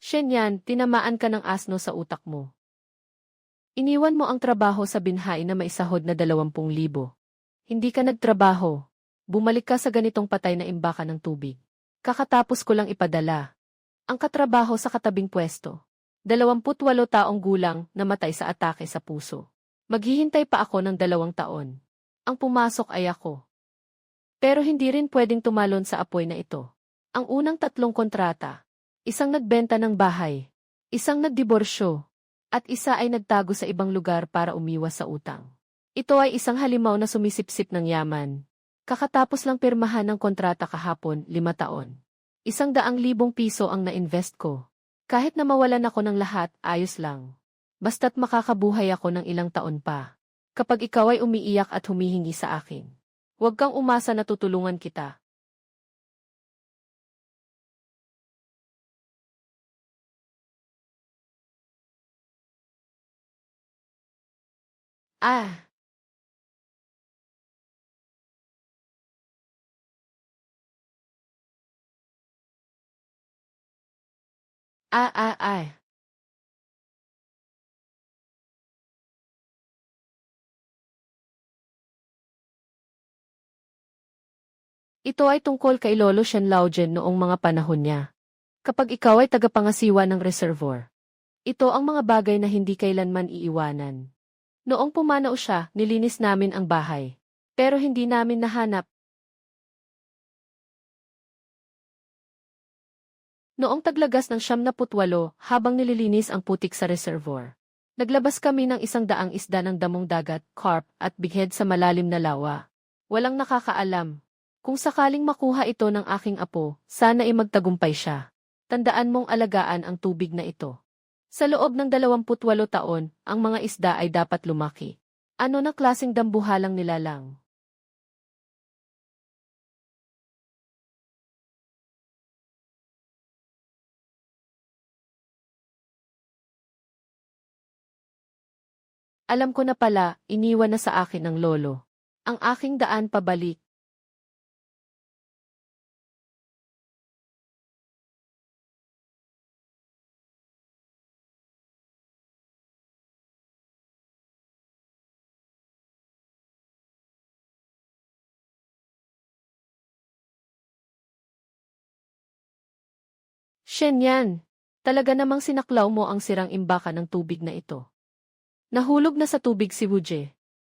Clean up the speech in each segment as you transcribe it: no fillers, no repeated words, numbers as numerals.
Shenyan, tinamaan ka ng asno sa utak mo. Iniwan mo ang trabaho sa binhay na maisahod na 20,000. Hindi ka nagtrabaho. Bumalik ka sa ganitong patay na imbakan ng tubig. Kakatapos ko lang ipadala ang katrabaho sa katabing pwesto. 28 taong gulang namatay sa atake sa puso. Maghihintay pa ako ng 2 taon. Ang pumasok ay ako. Pero hindi rin pwedeng tumalon sa apoy na ito. Ang unang 3 kontrata, isang nagbenta ng bahay, isang nagdiborsyo, at isa ay nagtago sa ibang lugar para umiwas sa utang. Ito ay isang halimaw na sumisipsip ng yaman. Kakatapos lang pirmahan ng kontrata kahapon, 5 taon. 100,000 piso ang na-invest ko. Kahit na mawalan ako ng lahat, ayos lang. Basta't makakabuhay ako ng ilang taon pa. Kapag ikaw ay umiiyak at humihingi sa akin, huwag kang umasa na tutulungan kita. Ah, ah, ah, ah. Ito ay tungkol kay Lolo Shenlaojen noong mga panahon niya. Kapag ikaw ay tagapangasiwa ng reservoir, ito ang mga bagay na hindi kailanman iiwanan. Noong pumanaw siya, nilinis namin ang bahay. Pero hindi namin nahanap. Noong taglagas ng 78, habang nililinis ang putik sa reservoir, naglabas kami ng 100 isda ng damong dagat, carp, at bighead sa malalim na lawa. Walang nakakaalam. Kung sakaling makuha ito ng aking apo, sana ay magtagumpay siya. Tandaan mong alagaan ang tubig na ito. Sa loob ng 28 taon, ang mga isda ay dapat lumaki. Ano na klaseng dambuhalang nilalang? Alam ko na pala, iniwan na sa akin ng lolo. Ang aking daan pabalik. Shenyan, talaga namang sinaklaw mo ang sirang imbakan ng tubig na ito. Nahulog na sa tubig si Wuje.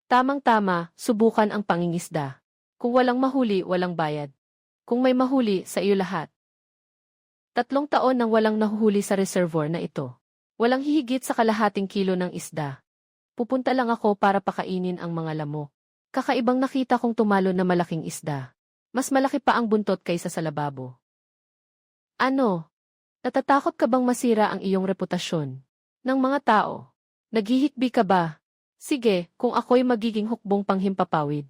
Tamang-tama, subukan ang pangingisda. Kung walang mahuli, walang bayad. Kung may mahuli, sa iyo lahat. 3 taon nang walang nahuhuli sa reservoir na ito. Walang hihigit sa kalahating kilo ng isda. Pupunta lang ako para pakainin ang mga lamok. Kakaibang nakita kong tumalo na malaking isda. Mas malaki pa ang buntot kaysa sa lababo. Ano? Natatakot ka bang masira ang iyong reputasyon ng mga tao? Naghihikbi ka ba? Sige, kung ako'y magiging hukbong panghimpapawid.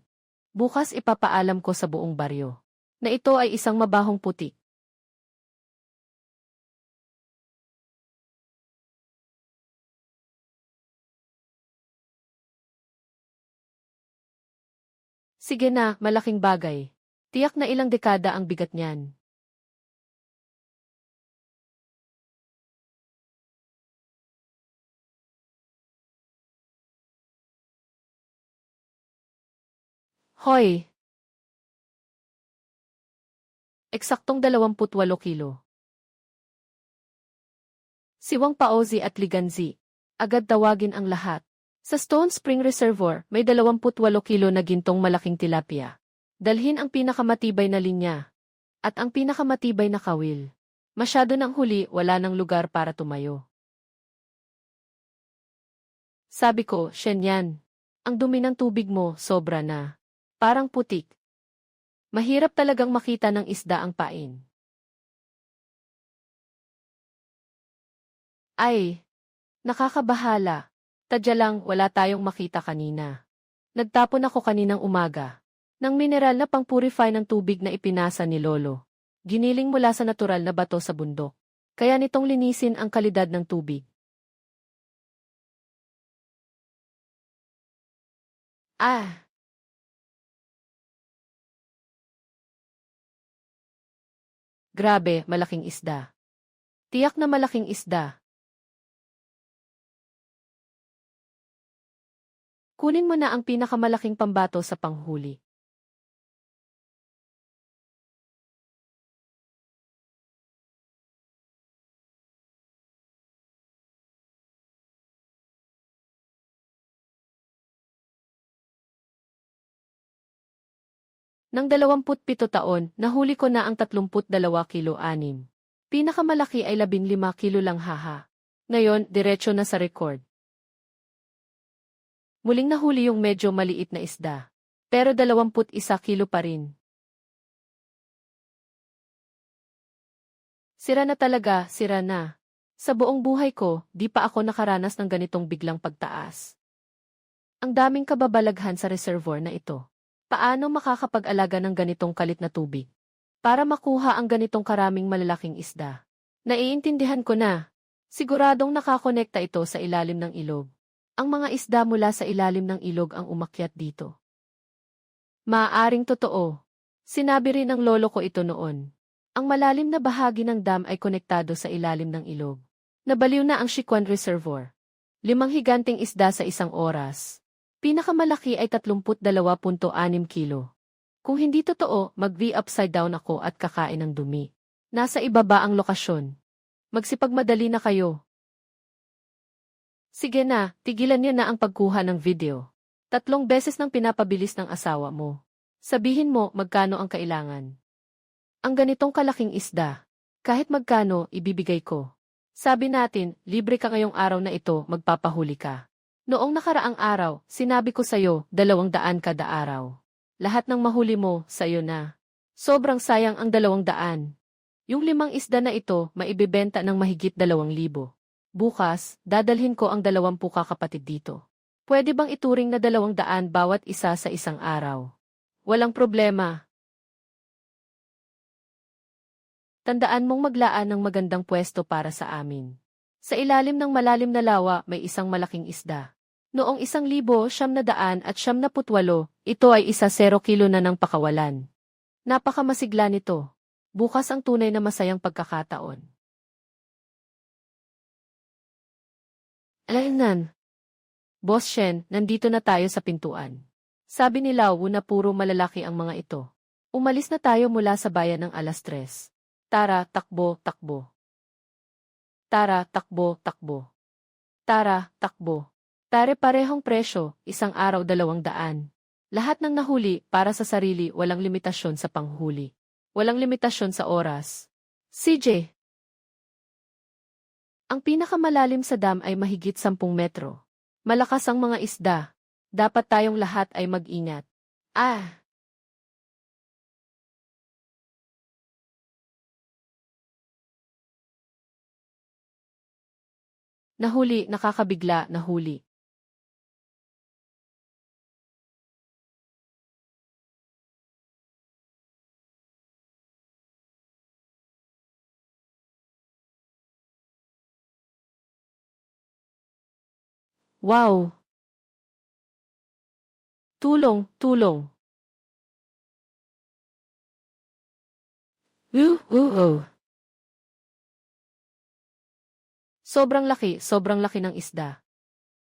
Bukas ipapaalam ko sa buong baryo na ito ay isang mabahong putik. Sige na, malaking bagay. Tiyak na ilang dekada ang bigat niyan. Hoy! Eksaktong 28 kilo. Siwang Paozi at Liganzi. Agad tawagin ang lahat. Sa Stone Spring Reservoir, may 28 kilo na gintong malaking tilapia. Dalhin ang pinakamatibay na linya. At ang pinakamatibay na kawil. Masyado nang huli, wala nang lugar para tumayo. Sabi ko, Shenyan, ang dumi ng tubig mo, sobra na. Parang putik. Mahirap talagang makita ng isda ang pain. Ay, nakakabahala. Tadya lang, wala tayong makita kanina. Nagtapon ako kaninang umaga ng mineral na pang-purify ng tubig na ipinasa ni Lolo. Giniling mula sa natural na bato sa bundok. Kaya nitong linisin ang kalidad ng tubig. Ah, grabe, malaking isda. Tiyak na malaking isda. Kunin mo na ang pinakamalaking pambato sa panghuli. Nang 27 taon, nahuli ko na ang 32 kilo anim. Pinakamalaki ay 15 kilo lang haha. Ngayon, diretso na sa record. Muling nahuli yung medyo maliit na isda. Pero 21 kilo pa rin. Sira na talaga, sira na. Sa buong buhay ko, di pa ako nakaranas ng ganitong biglang pagtaas. Ang daming kababalaghan sa reservoir na ito. Paano makakapag-alaga ng ganitong kalit na tubig? Para makuha ang ganitong karaming malalaking isda. Naiintindihan ko na. Siguradong nakakonekta ito sa ilalim ng ilog. Ang mga isda mula sa ilalim ng ilog ang umakyat dito. Maaaring totoo. Sinabi rin ng lolo ko ito noon. Ang malalim na bahagi ng dam ay konektado sa ilalim ng ilog. Nabaliw na ang Siquan Reservoir. 5 higanting isda sa isang oras. Pinakamalaki ay 32.6 kilo. Kung hindi totoo, mag-V upside down ako at kakain ng dumi. Nasa ibaba ang lokasyon. Magsipagmadali na kayo. Sige na, tigilan niyo na ang pagkuha ng video. 3 beses nang pinapabilis ng asawa mo. Sabihin mo magkano ang kailangan. Ang ganitong kalaking isda. Kahit magkano, ibibigay ko. Sabi natin, libre ka ngayong araw na ito, magpapahuli ka. Noong nakaraang araw, sinabi ko sa'yo, 200 kada araw. Lahat ng mahuli mo, sa'yo na. Sobrang sayang ang 200. Yung 5 isda na ito, maibibenta ng mahigit 2,000. Bukas, dadalhin ko ang 20 kakapatid dito. Pwede bang ituring na 200 bawat isa sa isang araw? Walang problema. Tandaan mong maglaan ng magandang pwesto para sa amin. Sa ilalim ng malalim na lawa may isang malaking isda. Noong 1,978, ito ay 10 kilo na ng pakawalan. Napakamasigla nito. Bukas ang tunay na masayang pagkakataon. Alainan. Boss Shen, nandito na tayo sa pintuan. Sabi ni Lao na puro malalaki ang mga ito. Umalis na tayo mula sa bayan ng 3:00. Tara, takbo, takbo. Tara, takbo, takbo. Tara, takbo. Pare-parehong presyo, isang araw 200. Lahat ng nahuli para sa sarili, walang limitasyon sa panghuli. Walang limitasyon sa oras. CJ. Ang pinakamalalim sa dam ay mahigit 10 metro. Malakas ang mga isda. Dapat tayong lahat ay mag-ingat. Ah! Nahuli, nakakabigla, nahuli. Wow! Tulong, tulong. Woo. Sobrang laki ng isda.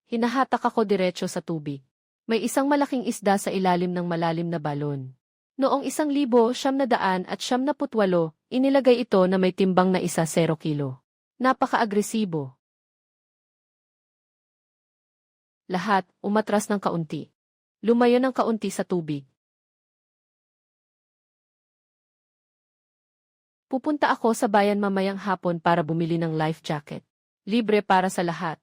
Hinahatak ako diretso sa tubig. May isang malaking isda sa ilalim ng malalim na balon. Noong 1,978, inilagay ito na may timbang na 10 kilo. Napaka-agresibo. Lahat, umatras ng kaunti. Lumayo ng kaunti sa tubig. Pupunta ako sa bayan mamayang hapon para bumili ng life jacket. Libre para sa lahat.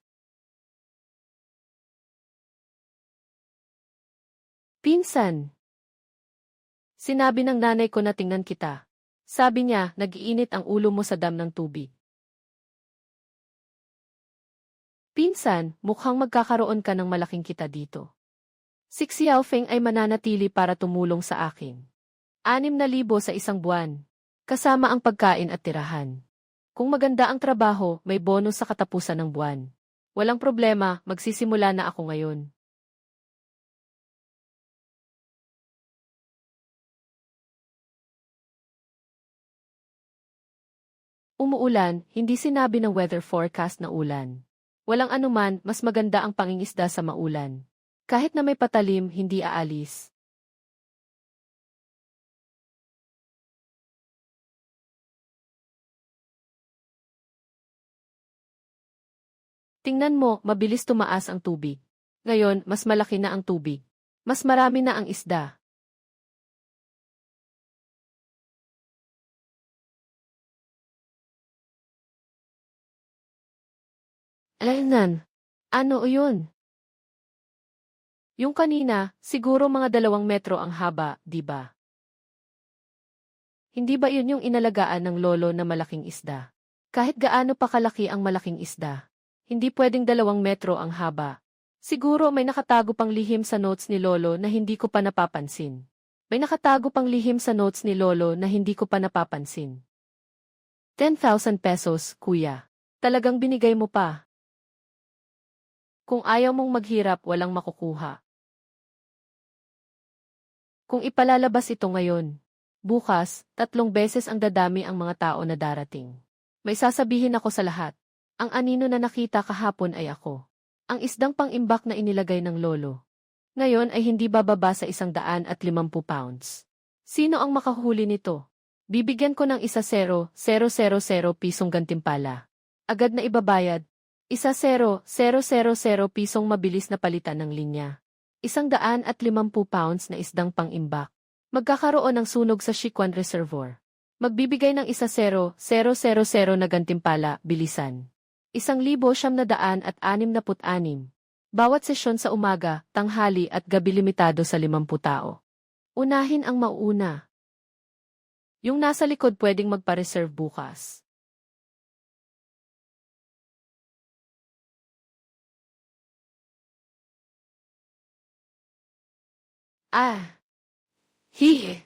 Pinsan. Sinabi ng nanay ko na tingnan kita. Sabi niya, nag-iinit ang ulo mo sa dam ng tubig. Pinsan, mukhang magkakaroon ka ng malaking kita dito. Si Xiaofeng ay mananatili para tumulong sa akin. 6,000 sa isang buwan. Kasama ang pagkain at tirahan. Kung maganda ang trabaho, may bonus sa katapusan ng buwan. Walang problema, magsisimula na ako ngayon. Umuulan, hindi sinabi ng weather forecast na ulan. Walang anuman, mas maganda ang pangingisda sa maulan. Kahit na may patalim, hindi aalis. Tingnan mo, mabilis tumaas ang tubig. Ngayon, mas malaki na ang tubig. Mas marami na ang isda. Alaynan. Ano yun? Yung kanina, siguro mga 2 metro ang haba, di ba? Hindi ba yun yung inalagaan ng lolo na malaking isda? Kahit gaano pa kalaki ang malaking isda, hindi pwedeng 2 metro ang haba. Siguro may nakatago pang lihim sa notes ni lolo na hindi ko pa napapansin. May nakatago pang lihim sa notes ni lolo na hindi ko pa napapansin. 10,000 pesos, kuya. Talagang binigay mo pa. Kung ayaw mong maghirap, walang makukuha. Kung ipalalabas ito ngayon, bukas, 3 beses ang dadami ang mga tao na darating. May sasabihin ako sa lahat. Ang anino na nakita kahapon ay ako. Ang isdang pang-imbak na inilagay ng lolo. Ngayon ay hindi bababa sa 150 pounds. Sino ang makahuli nito? Bibigyan ko ng 1,000,000 pisong gantimpala. Agad na ibabayad. 1,000,000 pisong mabilis na palitan ng linya. 150 pounds na isdang pang-imbak. Magkakaroon ng sunog sa Siquan Reservoir. Magbibigay ng 1,000,000 na gantimpala, bilisan. 1,966. Bawat sesyon sa umaga, tanghali at gabi limitado sa 50 tao. Unahin ang mauuna. Yung nasa likod pwedeng magpa-reserve bukas. Hihi.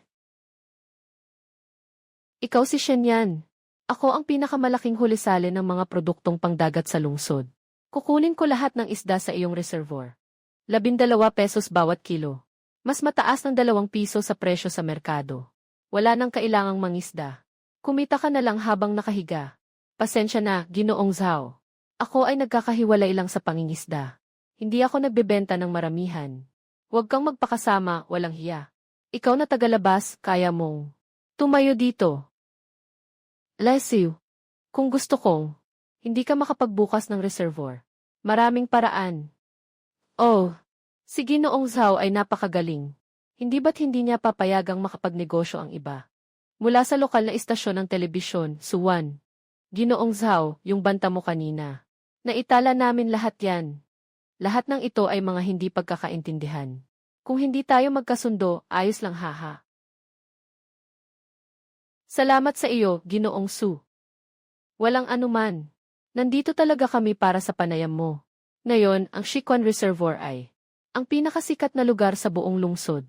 Ikaw si Shenyan. Ako ang pinakamalaking hulisali ng mga produktong pangdagat sa lungsod. Kukunin ko lahat ng isda sa iyong reservoir. 12 pesos bawat kilo. Mas mataas ng 2 piso sa presyo sa merkado. Wala nang kailangang mangisda. Kumita ka na lang habang nakahiga. Pasensya na, Ginoong Zhao. Ako ay nagkakahiwalay lang sa pangingisda. Hindi ako nagbebenta ng maramihan. Huwag kang magpakasama, walang hiya. Ikaw na tagalabas, kaya mong tumayo dito. Lesiw. Kung gusto kong, hindi ka makapagbukas ng reservoir. Maraming paraan. Oh, si Ginoong Zhao ay napakagaling. Hindi ba't hindi niya papayagang makapagnegosyo ang iba? Mula sa lokal na istasyon ng telebisyon, Suwan. Ginoong Zhao, yung banta mo kanina. Naitala namin lahat yan. Lahat ng ito ay mga hindi pagkakaintindihan. Kung hindi tayo magkasundo, ayos lang haha. Salamat sa iyo, Ginoong Su. Walang anuman. Nandito talaga kami para sa panayam mo. Ngayon, ang Siquan Reservoir ay ang pinakasikat na lugar sa buong lungsod.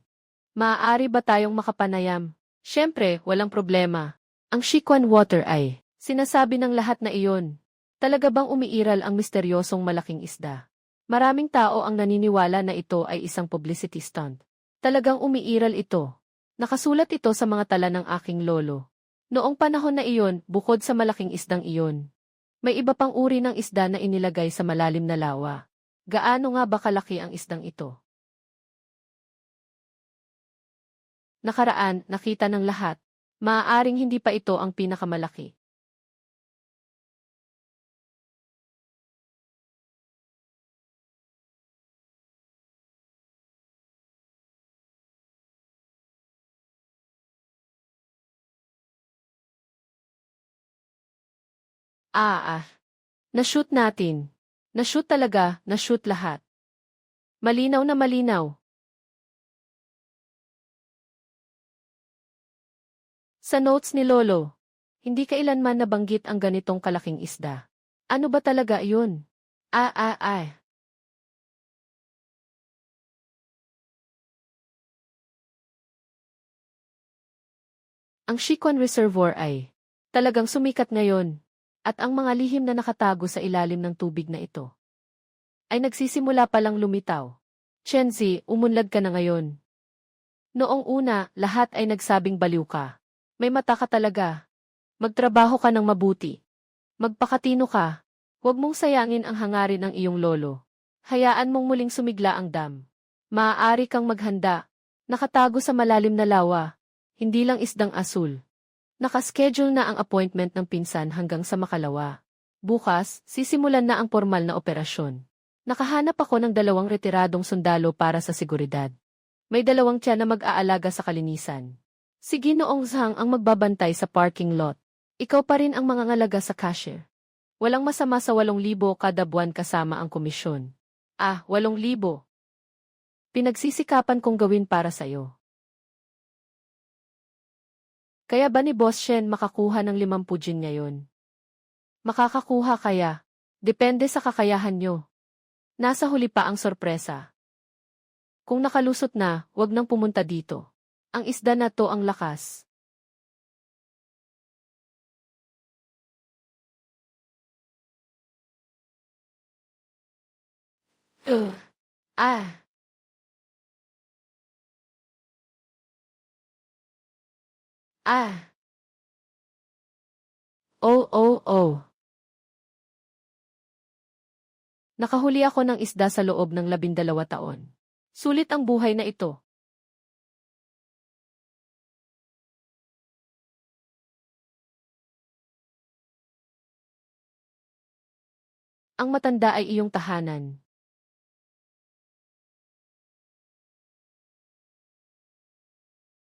Maaari ba tayong makapanayam? Siyempre, walang problema. Ang Siquan Water ay sinasabi ng lahat na iyon. Talaga bang umiiral ang misteryosong malaking isda? Maraming tao ang naniniwala na ito ay isang publicity stunt. Talagang umiiral ito. Nakasulat ito sa mga tala ng aking lolo. Noong panahon na iyon, bukod sa malaking isdang iyon, may iba pang uri ng isda na inilagay sa malalim na lawa. Gaano nga ba kalaki ang isdang ito? Nakaraan, nakita ng lahat. Maaaring hindi pa ito ang pinakamalaki. Na-shoot natin. Na-shoot talaga, na-shoot lahat. Malinaw na malinaw. Sa notes ni Lolo, hindi kailanman nabanggit ang ganitong kalaking isda. Ano ba talaga yun? Ah. Ang Siquan Reservoir ay talagang sumikat ngayon. At ang mga lihim na nakatago sa ilalim ng tubig na ito ay nagsisimula palang lumitaw. Chenzi, umunlad ka na ngayon. Noong una, lahat ay nagsabing baliw ka. May mata ka talaga. Magtrabaho ka ng mabuti. Magpakatino ka. Huwag mong sayangin ang hangarin ng iyong lolo. Hayaan mong muling sumigla ang dam. Maaari kang maghanda. Nakatago sa malalim na lawa. Hindi lang isdang asul. Nakaschedule na ang appointment ng pinsan hanggang sa makalawa. Bukas, sisimulan na ang formal na operasyon. Nakahanap ako ng 2 retiradong sundalo para sa seguridad. May 2 tiyan na mag-aalaga sa kalinisan. Si Ginoong Zhang ang magbabantay sa parking lot. Ikaw pa rin ang mangangalaga sa cashier. Walang masama sa 8,000 kada buwan kasama ang komisyon. 8,000. Pinagsisikapan kong gawin para sa'yo. Kaya ba ni Boss Shen makakuha ng 50 Jin ngayon? Makakakuha kaya? Depende sa kakayahan nyo. Nasa huli pa ang sorpresa. Kung nakalusot na, wag nang pumunta dito. Ang isda na to ang lakas. Ugh. Ah. Ah. Oh, oh, oh. Nakahuli ako ng isda sa loob ng 12 taon. Sulit ang buhay na ito. Ang matanda ay iyong tahanan.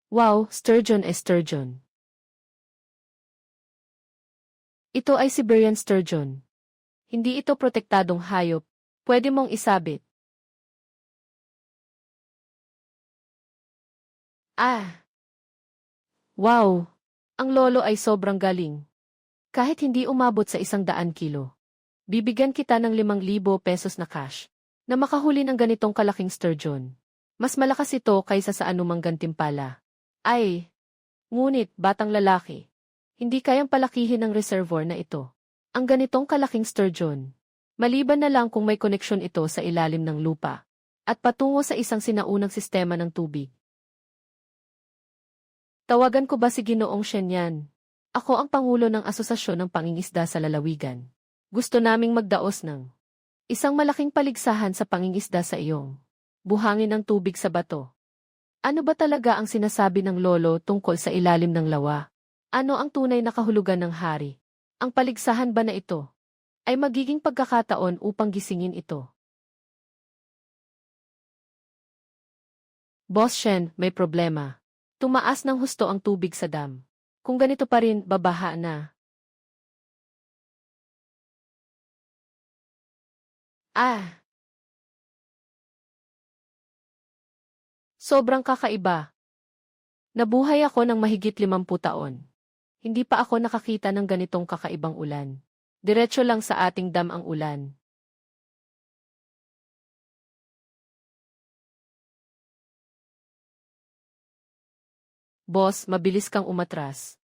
Wow, sturgeon ay sturgeon. Ito ay Siberian sturgeon. Hindi ito protektadong hayop. Pwede mong isabit. Ah! Wow! Ang lolo ay sobrang galing. Kahit hindi umabot sa 100 kilo. Bibigyan kita ng 5,000 pesos na cash na makahuli ng ganitong kalaking sturgeon. Mas malakas ito kaysa sa anumang gantimpala. Ay! Ngunit, batang lalaki. Hindi kayang palakihin ng reservoir na ito. Ang ganitong kalaking sturgeon. Maliban na lang kung may koneksyon ito sa ilalim ng lupa at patungo sa isang sinaunang sistema ng tubig. Tawagan ko ba si Ginoong Shen yan? Ako ang pangulo ng Asosasyon ng Pangingisda sa Lalawigan. Gusto naming magdaos ng isang malaking paligsahan sa pangingisda sa iyong buhangin ng tubig sa bato. Ano ba talaga ang sinasabi ng lolo tungkol sa ilalim ng lawa? Ano ang tunay na kahulugan ng hari? Ang paligsahan ba na ito ay magiging pagkakataon upang gisingin ito? Boss Shen, may problema. Tumaas ng husto ang tubig sa dam. Kung ganito pa rin, babaha na. Ah! Sobrang kakaiba. Nabuhay ako ng mahigit 50 taon. Hindi pa ako nakakita ng ganitong kakaibang ulan. Diretso lang sa ating dam ang ulan. Boss, mabilis kang umatras.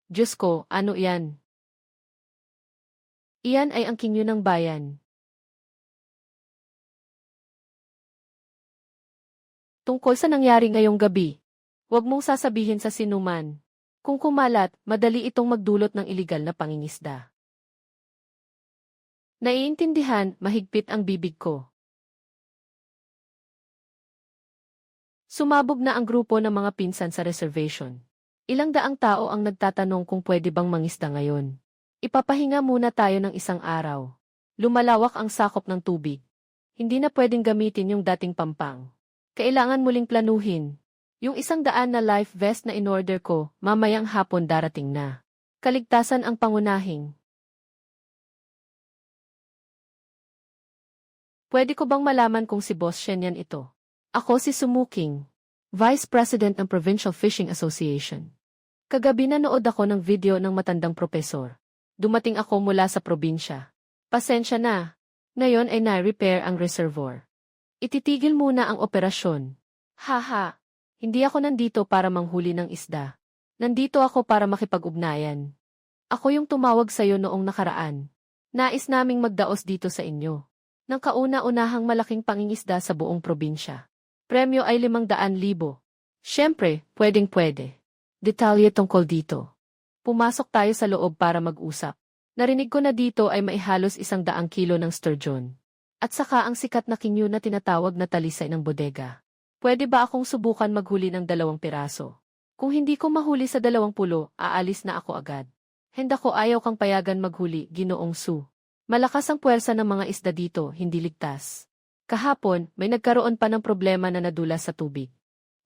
Diyos ko, ano yan? Iyan ay ang kinyo ng bayan. Tungkol sa nangyari ngayong gabi, huwag mong sasabihin sa sinuman. Kung kumalat, madali itong magdulot ng iligal na pangingisda. Naiintindihan, mahigpit ang bibig ko. Sumabog na ang grupo ng mga pinsan sa reservation. Ilang daang tao ang nagtatanong kung pwede bang mangisda ngayon. Ipapahinga muna tayo ng 1 araw. Lumalawak ang sakop ng tubig. Hindi na pwedeng gamitin yung dating pampang. Kailangan muling planuhin. Yung 100 na life vest na in-order ko, mamayang hapon darating na. Kaligtasan ang pangunahing. Pwede ko bang malaman kung si Boss Shen yan ito? Ako si Sumuking, Vice President ng Provincial Fishing Association. Kagabi nanood ako ng video ng matandang propesor. Dumating ako mula sa probinsya. Pasensya na. Ngayon ay na-repair ang reservoir. Ititigil muna ang operasyon. Haha, hindi ako nandito para manghuli ng isda. Nandito ako para makipag-ugnayan. Ako yung tumawag sa'yo noong nakaraan. Nais naming magdaos dito sa inyo. Nang kauna-unahang malaking pangingisda sa buong probinsya. Premyo ay 500,000. Siyempre, pwedeng-pwede. detalye tungkol dito. Pumasok tayo sa loob para mag-usap. Narinig ko na dito ay maihalos 100 kilo ng sturgeon. At saka ang sikat na kinyo na tinatawag na talisay ng bodega. Pwede ba akong subukan maghuli ng 2 piraso? Kung hindi ko mahuli sa 20, aalis na ako agad. Henda ko ayaw kang payagan maghuli, Ginoong Su. Malakas ang puwersa ng mga isda dito, hindi ligtas. Kahapon, may nagkaroon pa ng problema na nadulas sa tubig.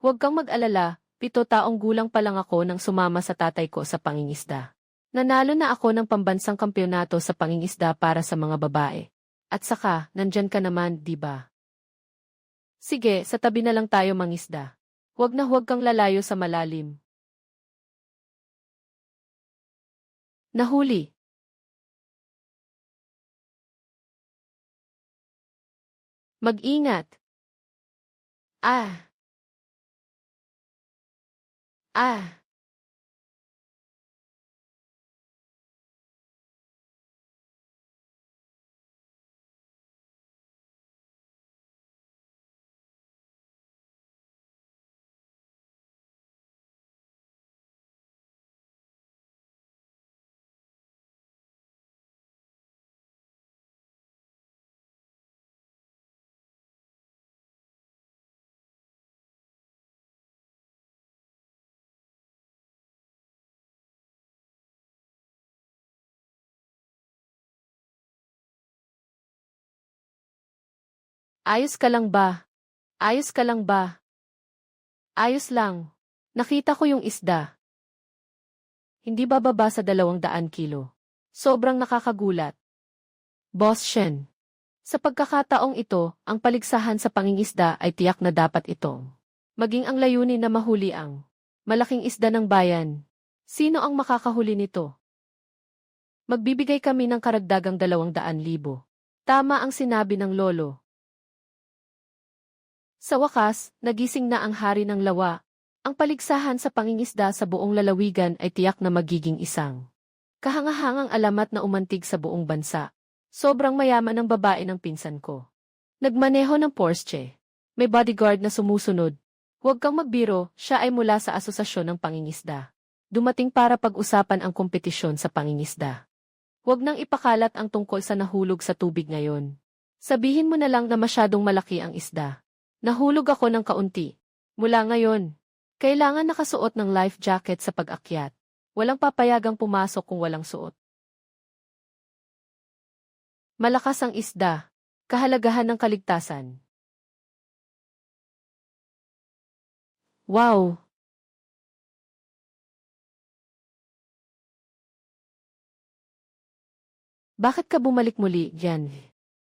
Huwag kang mag-alala, 7 taong gulang pa lang ako nang sumama sa tatay ko sa pangingisda. Nanalo na ako ng pambansang kampyonato sa pangingisda para sa mga babae. At saka, nandyan ka naman, di ba? Sige, sa tabi na lang tayo mangisda. Huwag na huwag kang lalayo sa malalim. Nahuli. Mag-ingat. Ah! Ah! Ayos ka lang ba? Ayos ka lang ba? Ayos lang. Nakita ko yung isda. Hindi bababa sa 200 kilo. Sobrang nakakagulat. Boss Shen. Sa pagkakataong ito, ang paligsahan sa pangingisda ay tiyak na dapat itong maging ang layunin na mahuli ang malaking isda ng bayan. Sino ang makakahuli nito? Magbibigay kami ng karagdagang 200,000. Tama ang sinabi ng lolo. Sa wakas, nagising na ang hari ng lawa. Ang paligsahan sa pangingisda sa buong lalawigan ay tiyak na magiging isang kahangahangang alamat na umantig sa buong bansa. Sobrang mayaman ng babae ng pinsan ko. Nagmaneho ng Porsche. May bodyguard na sumusunod. Huwag kang magbiro, siya ay mula sa asosasyon ng pangingisda. Dumating para pag-usapan ang kompetisyon sa pangingisda. Huwag nang ipakalat ang tungkol sa nahulog sa tubig ngayon. Sabihin mo na lang na masyadong malaki ang isda. Nahulog ako ng kaunti. Mula ngayon, kailangan nakasuot ng life jacket sa pag-akyat. Walang papayagang pumasok kung walang suot. Malakas ang isda. Kahalagahan ng kaligtasan. Wow! Bakit ka bumalik muli, Yan?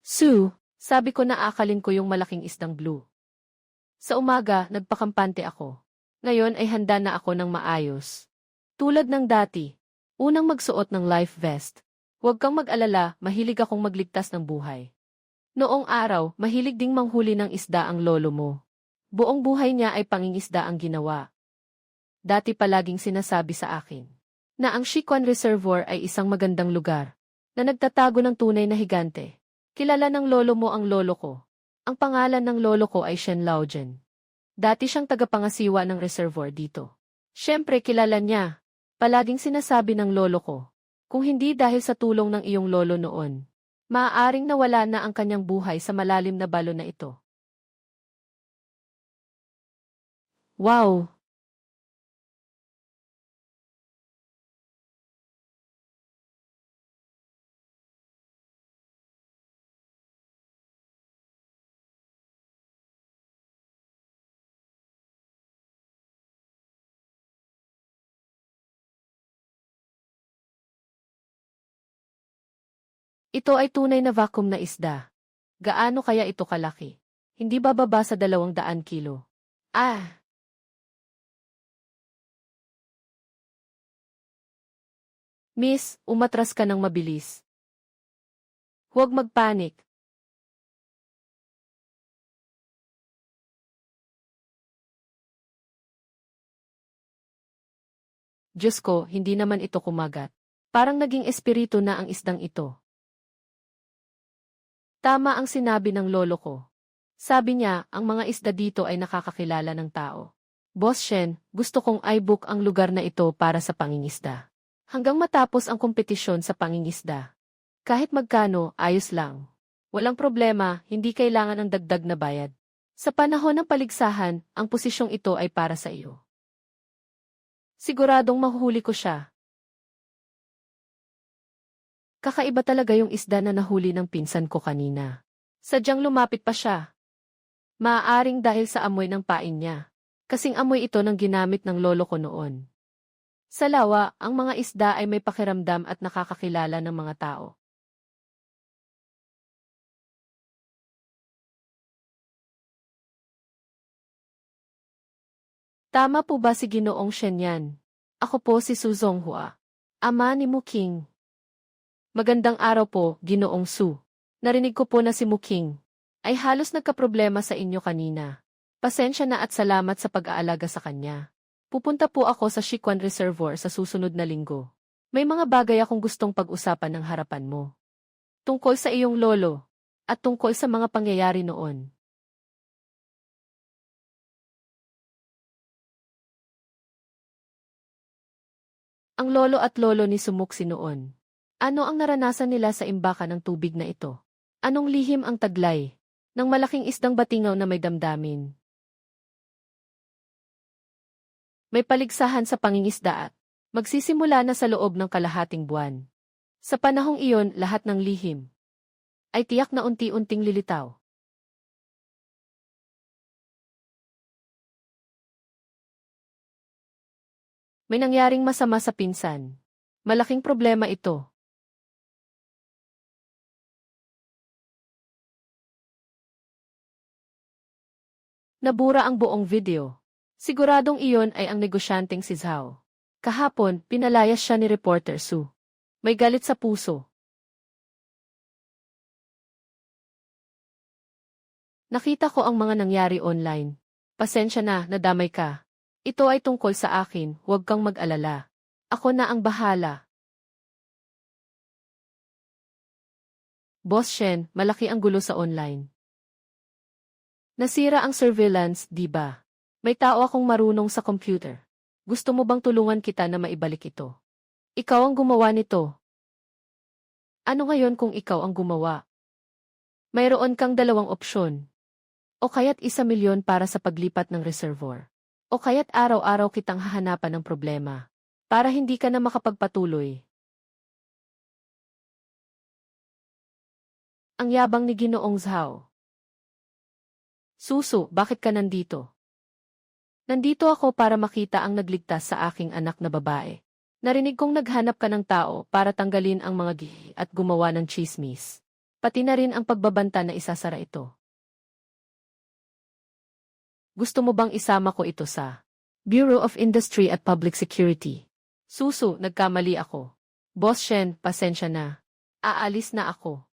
Sue, sabi ko na akalin ko yung malaking isdang blue. Sa umaga, nagpakampante ako. Ngayon ay handa na ako ng maayos. Tulad ng dati, unang magsuot ng life vest. Huwag kang mag-alala, mahilig akong magligtas ng buhay. Noong araw, mahilig ding manghuli ng isda ang lolo mo. Buong buhay niya ay pangingisda ang ginawa. Dati palaging sinasabi sa akin na ang Shikwan Reservoir ay isang magandang lugar na nagtatago ng tunay na higante. Kilala ng lolo mo ang lolo ko. Ang pangalan ng lolo ko ay Shen Laojian. Dati siyang tagapangasiwa ng reservoir dito. Siyempre kilala niya. Palaging sinasabi ng lolo ko, kung hindi dahil sa tulong ng iyong lolo noon, maaaring nawala na ang kanyang buhay sa malalim na balon na ito. Wow! Ito ay tunay na vacuum na isda. Gaano kaya ito kalaki? Hindi bababa sa 200 kilo. Ah! Miss, umatras ka ng mabilis. Huwag magpanik. Diyos ko, hindi naman ito kumagat. Parang naging espiritu na ang isdang ito. Tama ang sinabi ng lolo ko. Sabi niya, ang mga isda dito ay nakakakilala ng tao. Boss Shen, gusto kong i-book ang lugar na ito para sa pangingisda. Hanggang matapos ang kompetisyon sa pangingisda. Kahit magkano, ayos lang. Walang problema, hindi kailangan ng dagdag na bayad. Sa panahon ng paligsahan, ang posisyong ito ay para sa iyo. Siguradong mahuhuli ko siya. Kakaiba talaga yung isda na nahuli ng pinsan ko kanina. Sadyang lumapit pa siya. Maaaring dahil sa amoy ng pain niya. Kasing amoy ito ng ginamit ng lolo ko noon. Sa lawa, ang mga isda ay may pakiramdam at nakakakilala ng mga tao. Tama po ba si Ginoong Shen yan? Ako po si Su Zonghua, ama ni Muking. Magandang araw po, Ginoong Su. Narinig ko po na si Muking ay halos nagkaproblema sa inyo kanina. Pasensya na at salamat sa pag-aalaga sa kanya. Pupunta po ako sa Shikwan Reservoir sa susunod na linggo. May mga bagay akong gustong pag-usapan ng harapan mo. Tungkol sa iyong lolo, at tungkol sa mga pangyayari noon. Ang lolo at lolo ni Sumuksi noon. Ano ang naranasan nila sa imbakan ng tubig na ito? Anong lihim ang taglay ng malaking isdang batingaw na may damdamin? May paligsahan sa pangingisda at magsisimula na sa loob ng kalahating buwan. Sa panahong iyon, lahat ng lihim ay tiyak na unti-unting lilitaw. May nangyaring masama sa pinsan. Malaking problema ito. Nabura ang buong video. Siguradong iyon ay ang negosyanteng si Zhao. Kahapon, pinalayas siya ni Reporter Su. May galit sa puso. Nakita ko ang mga nangyari online. Pasensya na, nadamay ka. Ito ay tungkol sa akin, huwag kang mag-alala. Ako na ang bahala. Boss Shen, malaki ang gulo sa online. Nasira ang surveillance, di ba? May tao akong marunong sa computer. Gusto mo bang tulungan kita na maibalik ito? Ikaw ang gumawa nito. Ano ngayon kung ikaw ang gumawa? Mayroon kang dalawang opsyon. O kaya't 1,000,000 para sa paglipat ng reservoir. O kaya't araw-araw kitang hahanapan ng problema. Para hindi ka na makapagpatuloy. Ang yabang ni Ginoong Zhao. Susu, bakit ka nandito? Nandito ako para makita ang nagligtas sa aking anak na babae. Narinig kong naghanap ka ng tao para tanggalin ang mga gihi at gumawa ng chismis. Pati na rin ang pagbabanta na isasara ito. Gusto mo bang isama ko ito sa Bureau of Industry at Public Security? Susu, nagkamali ako. Boss Shen, pasensya na. Aalis na ako.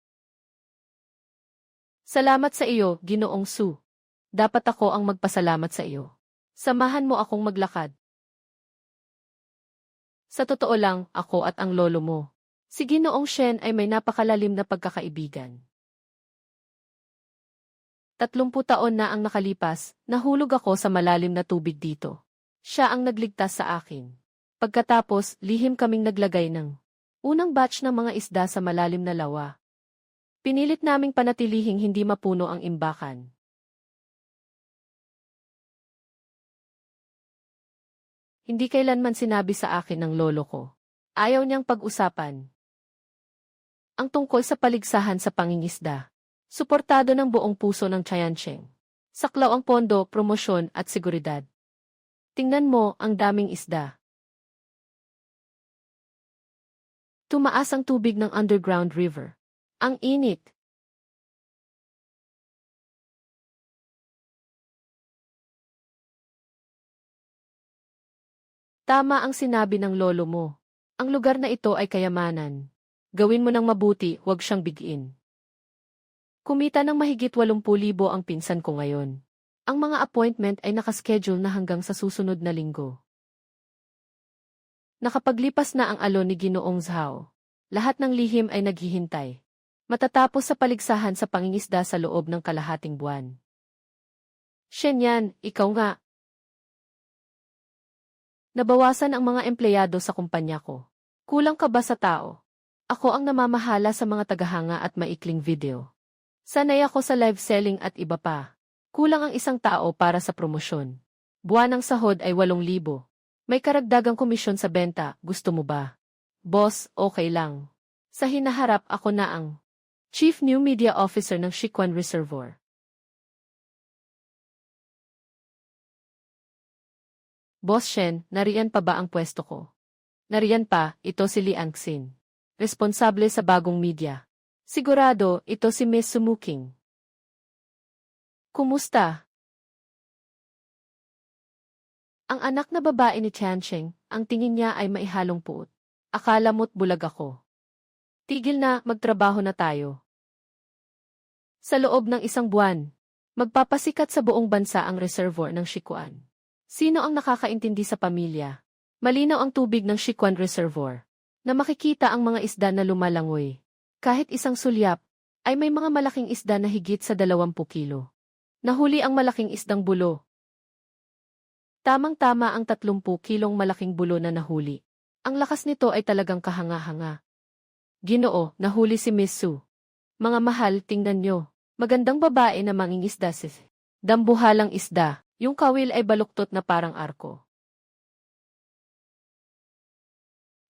Salamat sa iyo, Ginoong Su. Dapat ako ang magpasalamat sa iyo. Samahan mo akong maglakad. Sa totoo lang, ako at ang lolo mo. Si Ginoong Shen ay may napakalalim na pagkakaibigan. 30 taon na ang nakalipas, nahulog ako sa malalim na tubig dito. Siya ang nagligtas sa akin. Pagkatapos, lihim kaming naglagay ng unang batch ng mga isda sa malalim na lawa. Pinilit naming panatilihing hindi mapuno ang imbakan. Hindi kailanman sinabi sa akin ng lolo ko. Ayaw niyang pag-usapan. Ang tungkol sa paligsahan sa pangingisda. Suportado ng buong puso ng Tiancheng. Saklaw ang pondo, promosyon at seguridad. Tingnan mo ang daming isda. Tumaas ang tubig ng underground river. Ang init. Tama ang sinabi ng lolo mo. Ang lugar na ito ay kayamanan. Gawin mo ng mabuti, huwag siyang bigin. Kumita ng mahigit 80,000 ang pinsan ko ngayon. Ang mga appointment ay nakaschedule na hanggang sa susunod na linggo. Nakapaglipas na ang alon ni Ginoong Zhao. Lahat ng lihim ay naghihintay. Matatapos sa paligsahan sa pangingisda sa loob ng kalahating buwan. Shen yan, ikaw nga. Nabawasan ang mga empleyado sa kumpanya ko. Kulang ka ba sa tao? Ako ang namamahala sa mga tagahanga at maikling video. Sanay ako sa live selling at iba pa. Kulang ang isang tao para sa promosyon. Buwan ng sahod ay 8,000. May karagdagang komisyon sa benta, gusto mo ba? Boss, okay lang. Sa hinaharap ako na ang Chief New Media Officer ng Siquan Reservoir. Boss Shen, nariyan pa ba ang pwesto ko? Nariyan pa, ito si Li Angxin. Responsable sa bagong media. Sigurado, ito si Miss Sumuking. Kumusta? Ang anak na babae ni Tiancheng, ang tingin niya ay maihalong puot. Akala mo't bulag ako. Tigil na, magtrabaho na tayo. Sa loob ng 1 buwan, magpapasikat sa buong bansa ang reservoir ng Siquan. Sino ang nakakaintindi sa pamilya? Malinaw ang tubig ng Siquan Reservoir. Na makikita ang mga isda na lumalangoy. Kahit isang sulyap, ay may mga malaking isda na higit sa 20 kilo. Nahuli ang malaking isdang bulo. Tamang-tama ang 30 kilong malaking bulo na nahuli. Ang lakas nito ay talagang kahanga-hanga. Ginoo, nahuli si Miss Su. Mga mahal, tingnan nyo. Magandang babae na mangingisda si dambuhalang isda. Yung kawil ay baluktot na parang arko.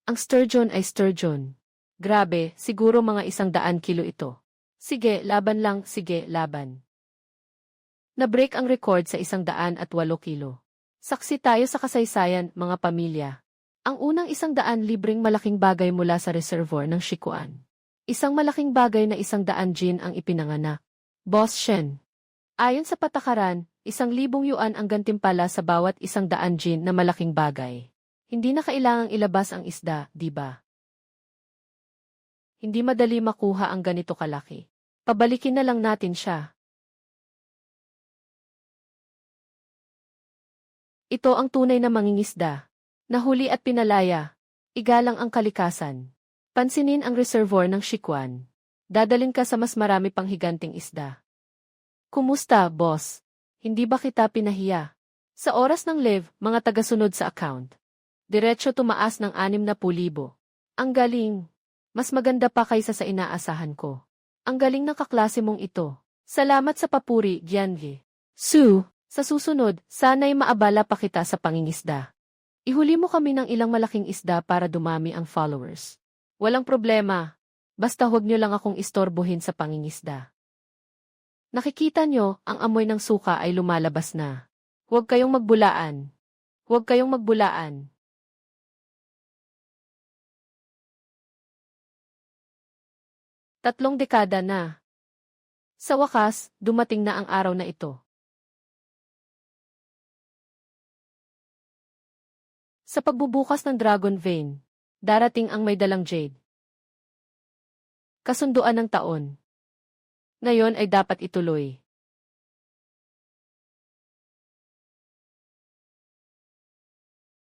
Ang sturgeon ay sturgeon. Grabe, siguro mga 100 kilo ito. Sige, laban lang, sige, laban. Na-break ang record sa 108 kilo. Saksi tayo sa kasaysayan, mga pamilya. Ang unang 100 libreng malaking bagay mula sa reservoir ng Siquan. Isang malaking bagay na 100 jin ang ipinanganak. Boss Shen. Ayon sa patakaran, 1,000 yuan ang gantimpala sa bawat 100 jin na malaking bagay. Hindi na kailangang ilabas ang isda, di ba? Hindi madali makuha ang ganito kalaki. Pabalikin na lang natin siya. Ito ang tunay na mangingisda. Nahuli at pinalaya. Igalang ang kalikasan. Pansinin ang reservoir ng Siquan. Dadalin ka sa mas marami pang higanting isda. Kumusta, boss? Hindi ba kita pinahiya? Sa oras ng live, mga tagasunod sa account. Diretso tumaas ng 60,000. Ang galing. Mas maganda pa kaysa sa inaasahan ko. Ang galing ng kaklase mong ito. Salamat sa papuri, Gianli. Su, sa susunod, sana'y maabala pa kita sa pangingisda. Ihuli mo kami ng ilang malaking isda para dumami ang followers. Walang problema. Basta huwag nyo lang akong istorbohin sa pangingisda. Nakikita nyo, ang amoy ng suka ay lumalabas na. Huwag kayong magbulaan. Huwag kayong magbulaan. Tatlong dekada na. Sa wakas, dumating na ang araw na ito. Sa pagbubukas ng Dragon Vein, darating ang may dalang jade. Kasunduan ng taon. Ngayon ay dapat ituloy.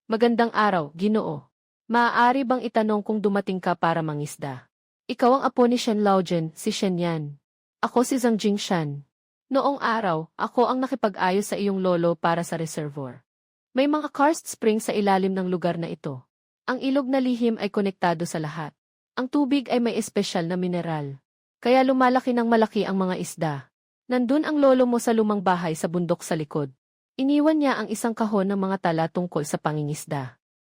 Magandang araw, Ginoo. Maaari bang itanong kung dumating ka para mangisda? Ikaw ang apo ni Shen Laojian, si Shen Yan. Ako si Zhang Jingshan. Noong araw, ako ang nakipag-ayos sa iyong lolo para sa reservoir. May mga karst springs sa ilalim ng lugar na ito. Ang ilog na lihim ay konektado sa lahat. Ang tubig ay may espesyal na mineral. Kaya lumalaki ng malaki ang mga isda. Nandun ang lolo mo sa lumang bahay sa bundok sa likod. Iniwan niya ang isang kahon ng mga tala tungkol sa pangingisda.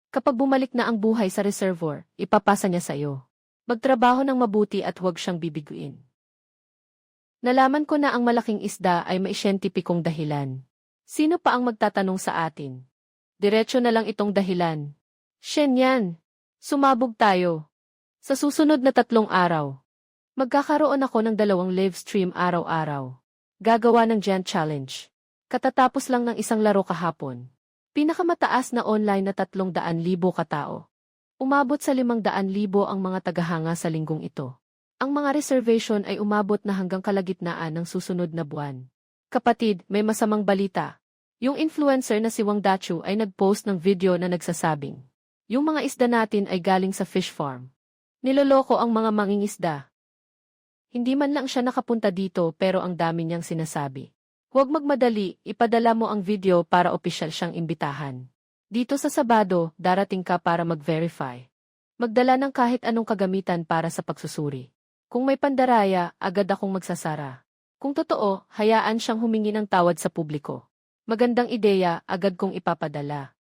Kapag bumalik na ang buhay sa reservoir, ipapasa niya sa iyo. Magtrabaho ng mabuti at huwag siyang bibiguin. Nalaman ko na ang malaking isda ay may siyentipikong dahilan. Sino pa ang magtatanong sa atin? Diretso na lang itong dahilan. Shen Yan, sumabog tayo. Sa susunod na 3 araw. Magkakaroon ako ng 2 live stream araw-araw. Gagawa ng Giant Challenge. Katatapos lang ng isang laro kahapon. Pinakamataas na online na 300,000 katao. Umabot sa 500,000 ang mga tagahanga sa linggong ito. Ang mga reservation ay umabot na hanggang kalagitnaan ng susunod na buwan. Kapatid, may masamang balita. Yung influencer na si Wang Dachu ay nag-post ng video na nagsasabing, yung mga isda natin ay galing sa fish farm. Niloloko ang mga mangingisda. Hindi man lang siya nakapunta dito pero ang dami niyang sinasabi. Huwag magmadali, ipadala mo ang video para opisyal siyang imbitahan. Dito sa Sabado, darating ka para mag-verify. Magdala ng kahit anong kagamitan para sa pagsusuri. Kung may pandaraya, agad akong magsasara. Kung totoo, hayaan siyang humingi ng tawad sa publiko. Magandang ideya, agad kong ipapadala.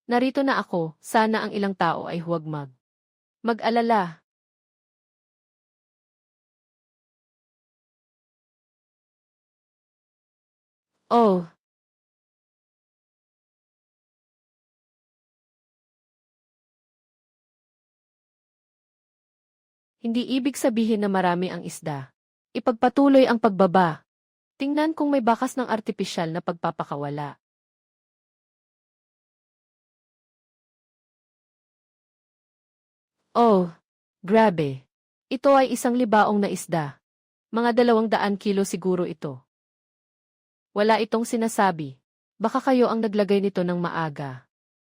Narito na ako, sana ang ilang tao ay huwag mag-alala. Oh, hindi ibig sabihin na marami ang isda. Ipagpatuloy ang pagbaba. Tingnan kung may bakas ng artipisyal na pagpapakawala. Oh, grabe. Ito ay isang libaong na isda. Mga 200 kilo siguro ito. Wala itong sinasabi. Baka kayo ang naglagay nito ng maaga.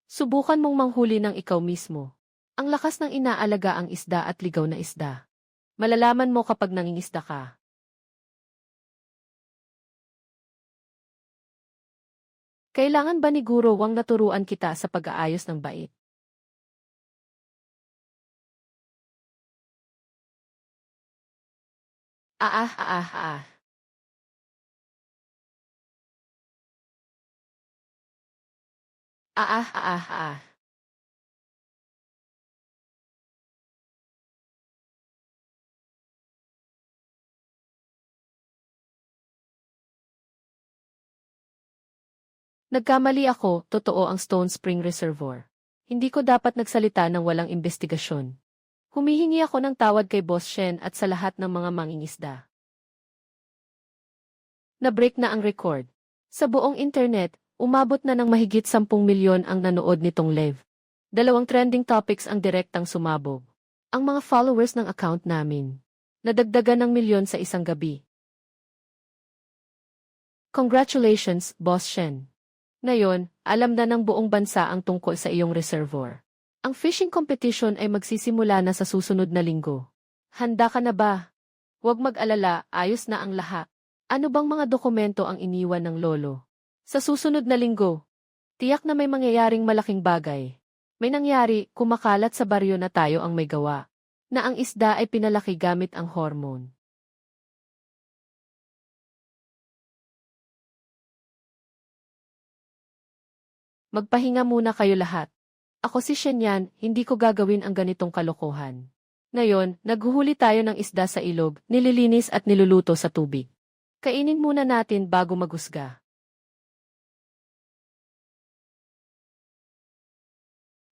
Subukan mong manghuli ng ikaw mismo. Ang lakas ng inaalaga ang isda at ligaw na isda. Malalaman mo kapag nangingisda ka. Kailangan ba ni Guro Wang naturuan kita sa pag-aayos ng bait? Ah ah ah ah. Ah ah ah ah. Nagkamali ako, totoo ang Stone Spring Reservoir. Hindi ko dapat nagsalita ng walang investigasyon. Humihingi ako ng tawad kay Boss Shen at sa lahat ng mga mangingisda. Na-break na ang record. Sa buong internet, umabot na ng mahigit 10 milyon ang nanood nitong live. 2 trending topics ang direktang sumabog. Ang mga followers ng account namin. Nadagdagan ng milyon sa isang gabi. Congratulations, Boss Shen. Ngayon, alam na ng buong bansa ang tungkol sa iyong reservoir. Ang fishing competition ay magsisimula na sa susunod na linggo. Handa ka na ba? Huwag mag-alala, ayos na ang lahat. Ano bang mga dokumento ang iniwan ng lolo? Sa susunod na linggo, tiyak na may mangyayaring malaking bagay. May nangyari, kumakalat sa baryo na tayo ang may gawa. Na ang isda ay pinalaki gamit ang hormone. Magpahinga muna kayo lahat. Ako si Shenyan, hindi ko gagawin ang ganitong kalokohan. Ngayon, naghuhuli tayo ng isda sa ilog, nililinis at niluluto sa tubig. Kainin muna natin bago maghusga.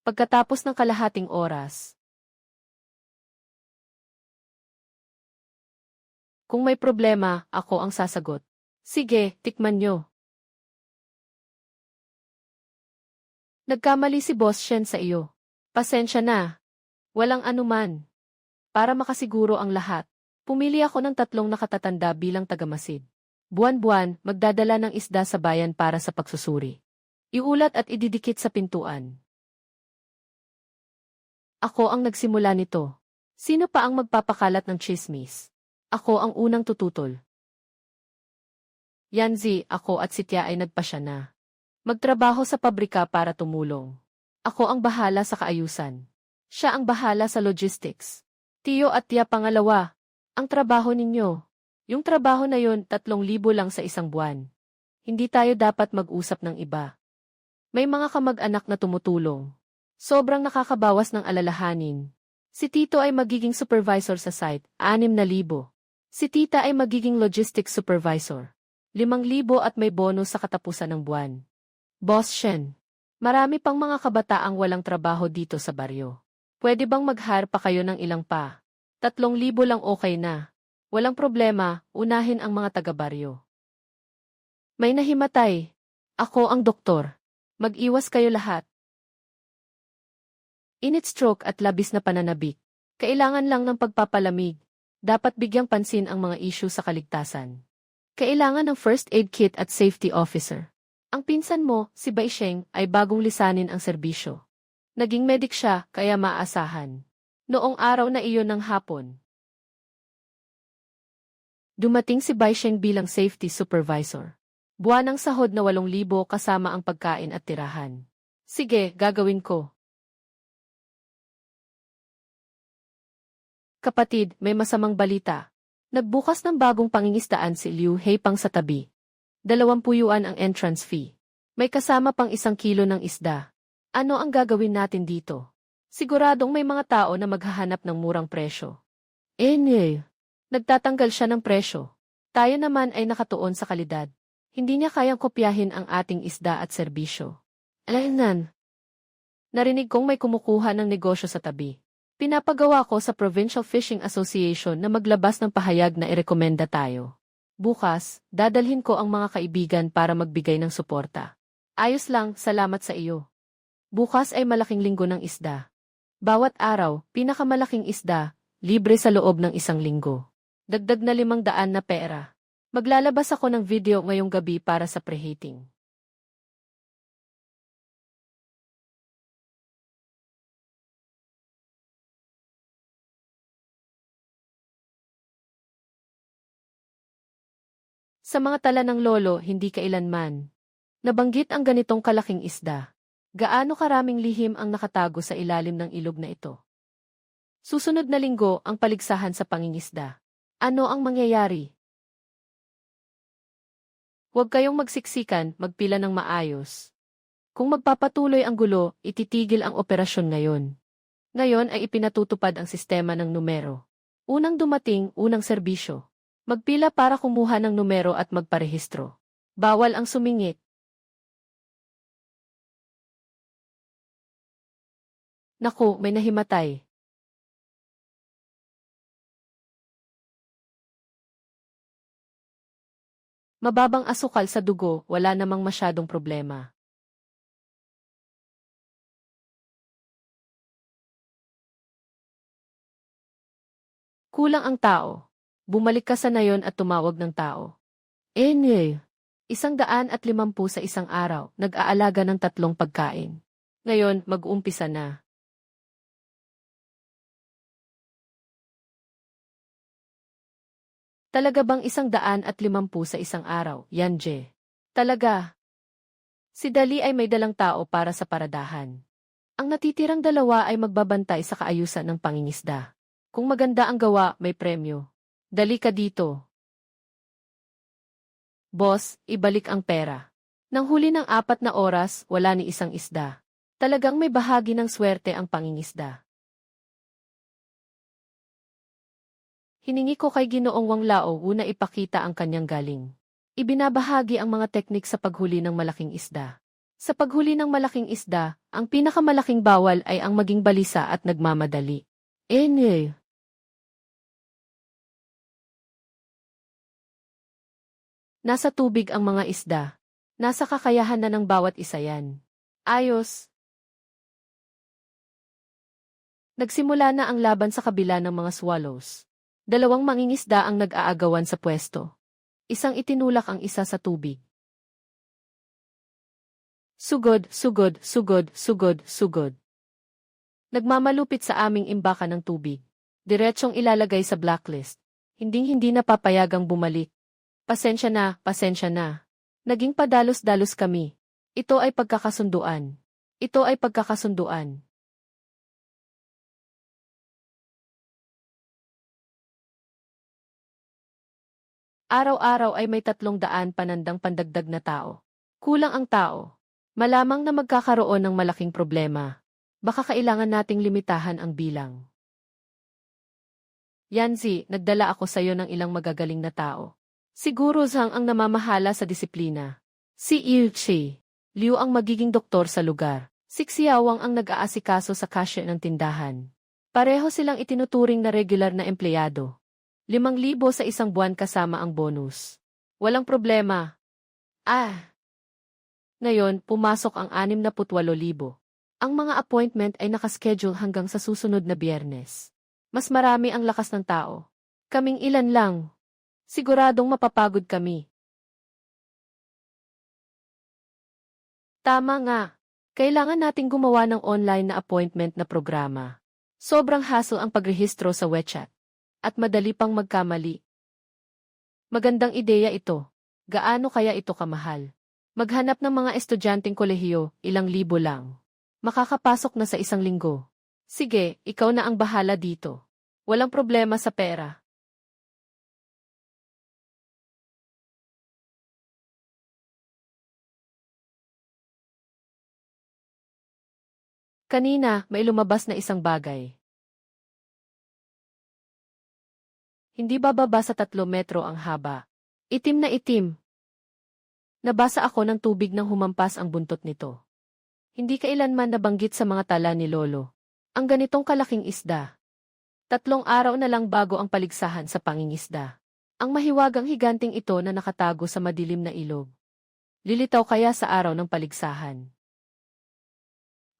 Pagkatapos ng kalahating oras. Kung may problema, ako ang sasagot. Sige, tikman nyo. Nagkamali si Boss Shen sa iyo. Pasensya na. Walang anuman. Para makasiguro ang lahat, pumili ako ng 3 nakatatanda bilang tagamasid. Buwan-buwan, magdadala ng isda sa bayan para sa pagsusuri. Iulat at ididikit sa pintuan. Ako ang nagsimula nito. Sino pa ang magpapakalat ng chismis? Ako ang unang tututol. Yanzi, ako at si Tia ay nagpasya na. Magtrabaho sa pabrika para tumulong. Ako ang bahala sa kaayusan. Siya ang bahala sa logistics. Tiyo at Tia pangalawa, ang trabaho ninyo. Yung trabaho na yun, 3,000 lang sa isang buwan. Hindi tayo dapat mag-usap ng iba. May mga kamag-anak na tumutulong. Sobrang nakakabawas ng alalahanin. Si Tito ay magiging supervisor sa site, 6,000. Si Tita ay magiging logistics supervisor. 5,000 at may bonus sa katapusan ng buwan. Boss Shen, marami pang mga kabataang walang trabaho dito sa baryo. Pwede bang mag-hire pa kayo ng ilang pa? 3,000 lang okay na. Walang problema, unahin ang mga taga-baryo. May nahimatay. Ako ang doktor. Mag-iwas kayo lahat. Init stroke at labis na pananabik. Kailangan lang ng pagpapalamig. Dapat bigyang pansin ang mga issue sa kaligtasan. Kailangan ng first aid kit at safety officer. Ang pinsan mo, si Baisheng, ay bagong lisanin ang serbisyo. Naging medic siya, kaya maaasahan. Noong araw na iyon ng hapon. Dumating si Baisheng bilang safety supervisor. Buwanang sahod na 8,000 kasama ang pagkain at tirahan. Sige, gagawin ko. Kapatid, may masamang balita. Nagbukas ng bagong pangingisdaan si Liu Heipang sa tabi. 20 yuan ang entrance fee. May kasama pang 1 kilo ng isda. Ano ang gagawin natin dito? Siguradong may mga tao na maghahanap ng murang presyo. Nagtatanggal siya ng presyo. Tayo naman ay nakatuon sa kalidad. Hindi niya kayang kopyahin ang ating isda at serbisyo. Alainan. Narinig kong may kumukuha ng negosyo sa tabi. Pinapagawa ko sa Provincial Fishing Association na maglabas ng pahayag na irekomenda tayo. Bukas, dadalhin ko ang mga kaibigan para magbigay ng suporta. Ayos lang, salamat sa iyo. Bukas ay malaking linggo ng isda. Bawat araw, pinakamalaking isda, libre sa loob ng 1 linggo. Dagdag na 500 na pera. Maglalabas ako ng video ngayong gabi para sa preheating. Sa mga tala ng lolo, hindi kailanman nabanggit ang ganitong kalaking isda. Gaano karaming lihim ang nakatago sa ilalim ng ilog na ito. Susunod na linggo ang paligsahan sa pangingisda. Ano ang mangyayari? Huwag kayong magsiksikan, magpila ng maayos. Kung magpapatuloy ang gulo, ititigil ang operasyon ngayon. Ngayon ay ipinatutupad ang sistema ng numero. Unang dumating, unang serbisyo. Magpila para kumuha ng numero at magparehistro. Bawal ang sumingit. Naku, may nahimatay. Mababang asukal sa dugo, wala namang masyadong problema. Kulang ang tao. Bumalik ka sa nayon at tumawag ng tao. 150 sa isang araw, nag-aalaga ng 3 pagkain. Ngayon, mag-uumpisa na. Talaga bang 150 sa isang araw, Yanje? Talaga. Si Dali ay may dalang tao para sa paradahan. Ang natitirang 2 ay magbabantay sa kaayusan ng pangingisda. Kung maganda ang gawa, may premyo. Dali ka dito. Boss, ibalik ang pera. Nang huli ng 4 na oras, wala ni isang isda. Talagang may bahagi ng swerte ang pangingisda. Hiningi ko kay Ginoong Wang Lao una ipakita ang kanyang galing. Ibinabahagi ang mga teknik sa paghuli ng malaking isda. Sa paghuli ng malaking isda, ang pinakamalaking bawal ay ang maging balisa at nagmamadali. Nasa tubig ang mga isda. Nasa kakayahan na ng bawat isa yan. Ayos. Nagsimula na ang laban sa kabila ng mga swallows. 2 mangingisda ang nag-aagawan sa pwesto. Isang itinulak ang isa sa tubig. Sugod, sugod, sugod, sugod, sugod. Nagmamalupit sa aming imbakan ng tubig. Diretsyong ilalagay sa blacklist. Hinding-hindi na papayagang bumalik. Pasensya na, pasensya na. Naging padalos-dalos kami. Ito ay pagkakasunduan. Ito ay pagkakasunduan. Araw-araw ay may 300 panandang pandagdag na tao. Kulang ang tao. Malamang na magkakaroon ng malaking problema. Baka kailangan nating limitahan ang bilang. Yanzi, nagdala ako sa iyo ng ilang magagaling na tao. Siguro Zhang ang namamahala sa disiplina. Si Ilchi, Liu ang magiging doktor sa lugar. Si Xiaowang ang nag-aasikaso sa cashier ng tindahan. Pareho silang itinuturing na regular na empleyado. 5,000 sa isang buwan kasama ang bonus. Walang problema. Ngayon, pumasok ang 68,000. Ang mga appointment ay nakaschedule hanggang sa susunod na Biyernes. Mas marami ang lakas ng tao. Kaming ilan lang. Siguradong mapapagod kami. Tama nga. Kailangan nating gumawa ng online na appointment na programa. Sobrang hassle ang pagrehistro sa WeChat. At madali pang magkamali. Magandang ideya ito. Gaano kaya ito kamahal? Maghanap ng mga estudyanteng kolehiyo, ilang libo lang. Makakapasok na sa isang linggo. Sige, ikaw na ang bahala dito. Walang problema sa pera. Kanina, may lumabas na isang bagay. Hindi bababa sa 3 metro ang haba. Itim na itim. Nabasa ako ng tubig nang humampas ang buntot nito. Hindi kailanman nabanggit sa mga tala ni Lolo. Ang ganitong kalaking isda. 3 araw na lang bago ang paligsahan sa pangingisda. Ang mahiwagang higanting ito na nakatago sa madilim na ilog. Lilitaw kaya sa araw ng paligsahan.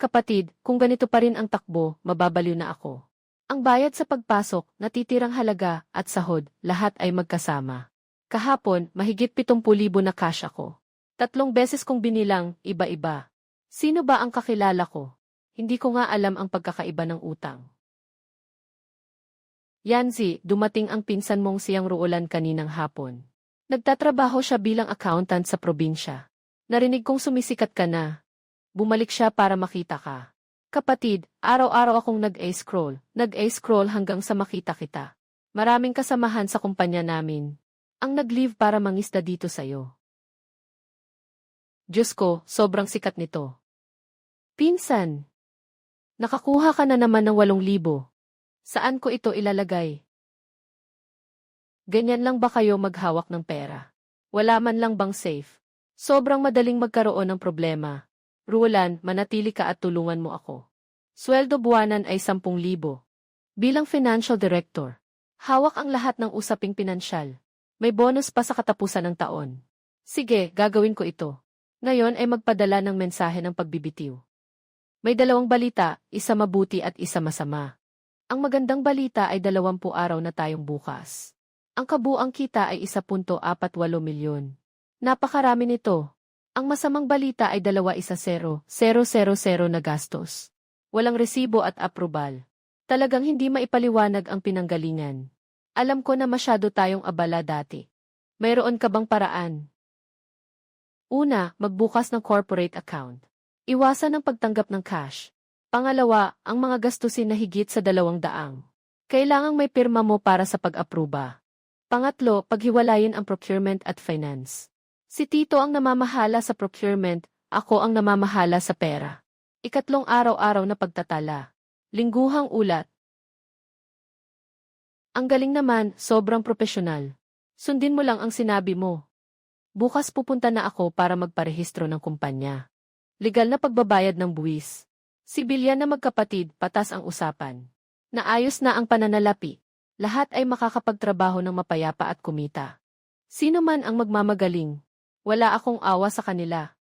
Kapatid, kung ganito pa rin ang takbo, mababaliw na ako. Ang bayad sa pagpasok, natitirang halaga, at sahod, lahat ay magkasama. Kahapon, mahigit 70,000 na cash ako. 3 beses kong binilang, iba-iba. Sino ba ang kakilala ko? Hindi ko nga alam ang pagkakaiba ng utang. Yanzi, dumating ang pinsan mong siyang Ruolan kaninang hapon. Nagtatrabaho siya bilang accountant sa probinsya. Narinig kong sumisikat ka na. Bumalik siya para makita ka. Kapatid, araw-araw akong nag-scroll hanggang sa makita kita. Maraming kasamahan sa kumpanya namin. Ang nag-leave para mangisda dito sa'yo. Diyos ko, sobrang sikat nito. Pinsan, nakakuha ka na naman ng 8,000. Saan ko ito ilalagay? Ganyan lang ba kayo maghawak ng pera? Wala man lang bang safe? Sobrang madaling magkaroon ng problema. Ruolan, manatili ka at tulungan mo ako. Sweldo buwanan ay 10,000. Bilang financial director, hawak ang lahat ng usaping pinansyal. May bonus pa sa katapusan ng taon. Sige, gagawin ko ito. Ngayon ay magpadala ng mensahe ng pagbibitiw. May 2 balita, isa mabuti at isa masama. Ang magandang balita ay 20 araw na tayong bukas. Ang kabuang kita ay 1.48 milyon. Napakarami nito. Ang masamang balita ay 210,000 na gastos. Walang resibo at aprobal. Talagang hindi maipaliwanag ang pinanggalingan. Alam ko na masyado tayong abala dati. Mayroon ka bang paraan? Una, magbukas ng corporate account. Iwasan ang pagtanggap ng cash. Pangalawa, ang mga gastusin na higit sa 200. Kailangang may pirma mo para sa pag-aproba. Pangatlo, paghiwalayin ang procurement at finance. Si Tito ang namamahala sa procurement, ako ang namamahala sa pera. Ikatlong araw-araw na pagtatala. Lingguhang ulat. Ang galing naman, sobrang propesyonal. Sundin mo lang ang sinabi mo. Bukas pupunta na ako para magparehistro ng kumpanya. Legal na pagbabayad ng buwis. Sibilyan na magkapatid, patas ang usapan. Naayos na ang pananalapi. Lahat ay makakapagtrabaho ng mapayapa at kumita. Sino man ang magmamagaling? Wala akong awa sa kanila.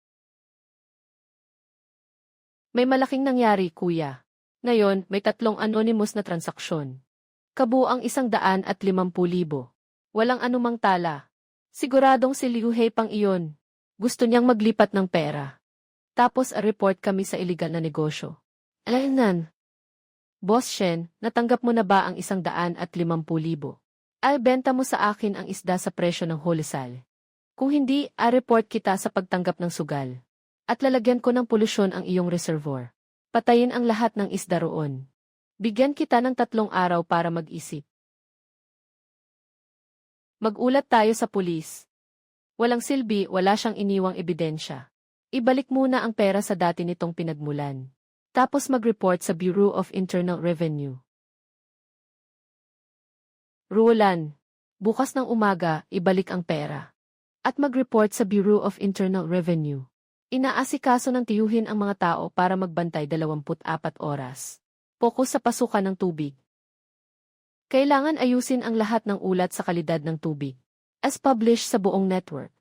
May malaking nangyari, kuya. Ngayon, may 3 anonymous na transaksyon. Kabuang 150,000. Walang anumang tala. Siguradong si Liu Hei pang iyon. Gusto niyang maglipat ng pera. Tapos report kami sa iligal na negosyo. Alaynan. Boss Shen, natanggap mo na ba ang 150,000? Ay benta mo sa akin ang isda sa presyo ng wholesale. Kung hindi, report kita sa pagtanggap ng sugal. At lalagyan ko ng polusyon ang iyong reservoir. Patayin ang lahat ng isda roon. Bigyan kita ng 3 araw para mag-isip. Mag-ulat tayo sa pulis. Walang silbi, wala siyang iniwang ebidensya. Ibalik muna ang pera sa dati nitong pinagmulan. Tapos mag-report sa Bureau of Internal Revenue. Ruolan, bukas ng umaga, ibalik ang pera. At mag-report sa Bureau of Internal Revenue. Inaasikaso ng tiyuhin ang mga tao para magbantay 24 oras. Pokus sa pasukan ng tubig. Kailangan ayusin ang lahat ng ulat sa kalidad ng tubig. As published sa buong network.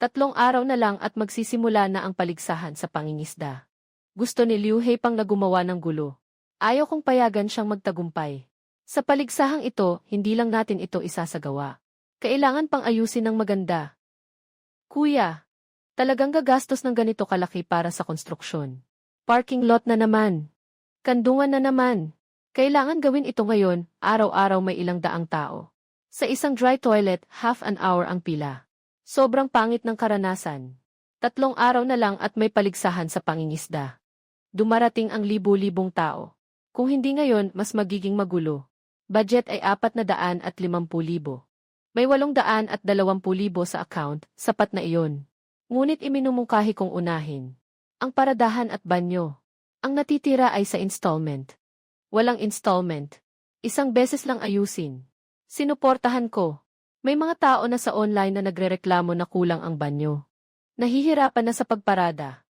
3 araw na lang at magsisimula na ang paligsahan sa pangingisda. Gusto ni Liu Hei pang nagumawa ng gulo. Ayaw kong payagan siyang magtagumpay. Sa paligsahang ito, hindi lang natin ito isasagawa. Kailangan pang ayusin ng maganda. Kuya, talagang gagastos ng ganito kalaki para sa konstruksyon. Parking lot na naman. Kandungan na naman. Kailangan gawin ito ngayon, araw-araw may ilang daang tao. Sa isang dry toilet, half an hour ang pila. Sobrang pangit ng karanasan. 3 araw na lang at may paligsahan sa pangingisda. Dumarating ang libu-libong tao. Kung hindi ngayon, mas magiging magulo. Budget ay 450,000. May 820,000 sa account, sapat na iyon. Ngunit iminumungkahi kong unahin ang paradahan at banyo. Ang natitira ay sa installment. Walang installment. Isang beses lang ayusin. Sinuportahan ko. May mga tao na sa online na nagrereklamo na kulang ang banyo. Nahihirapan na sa pagparada.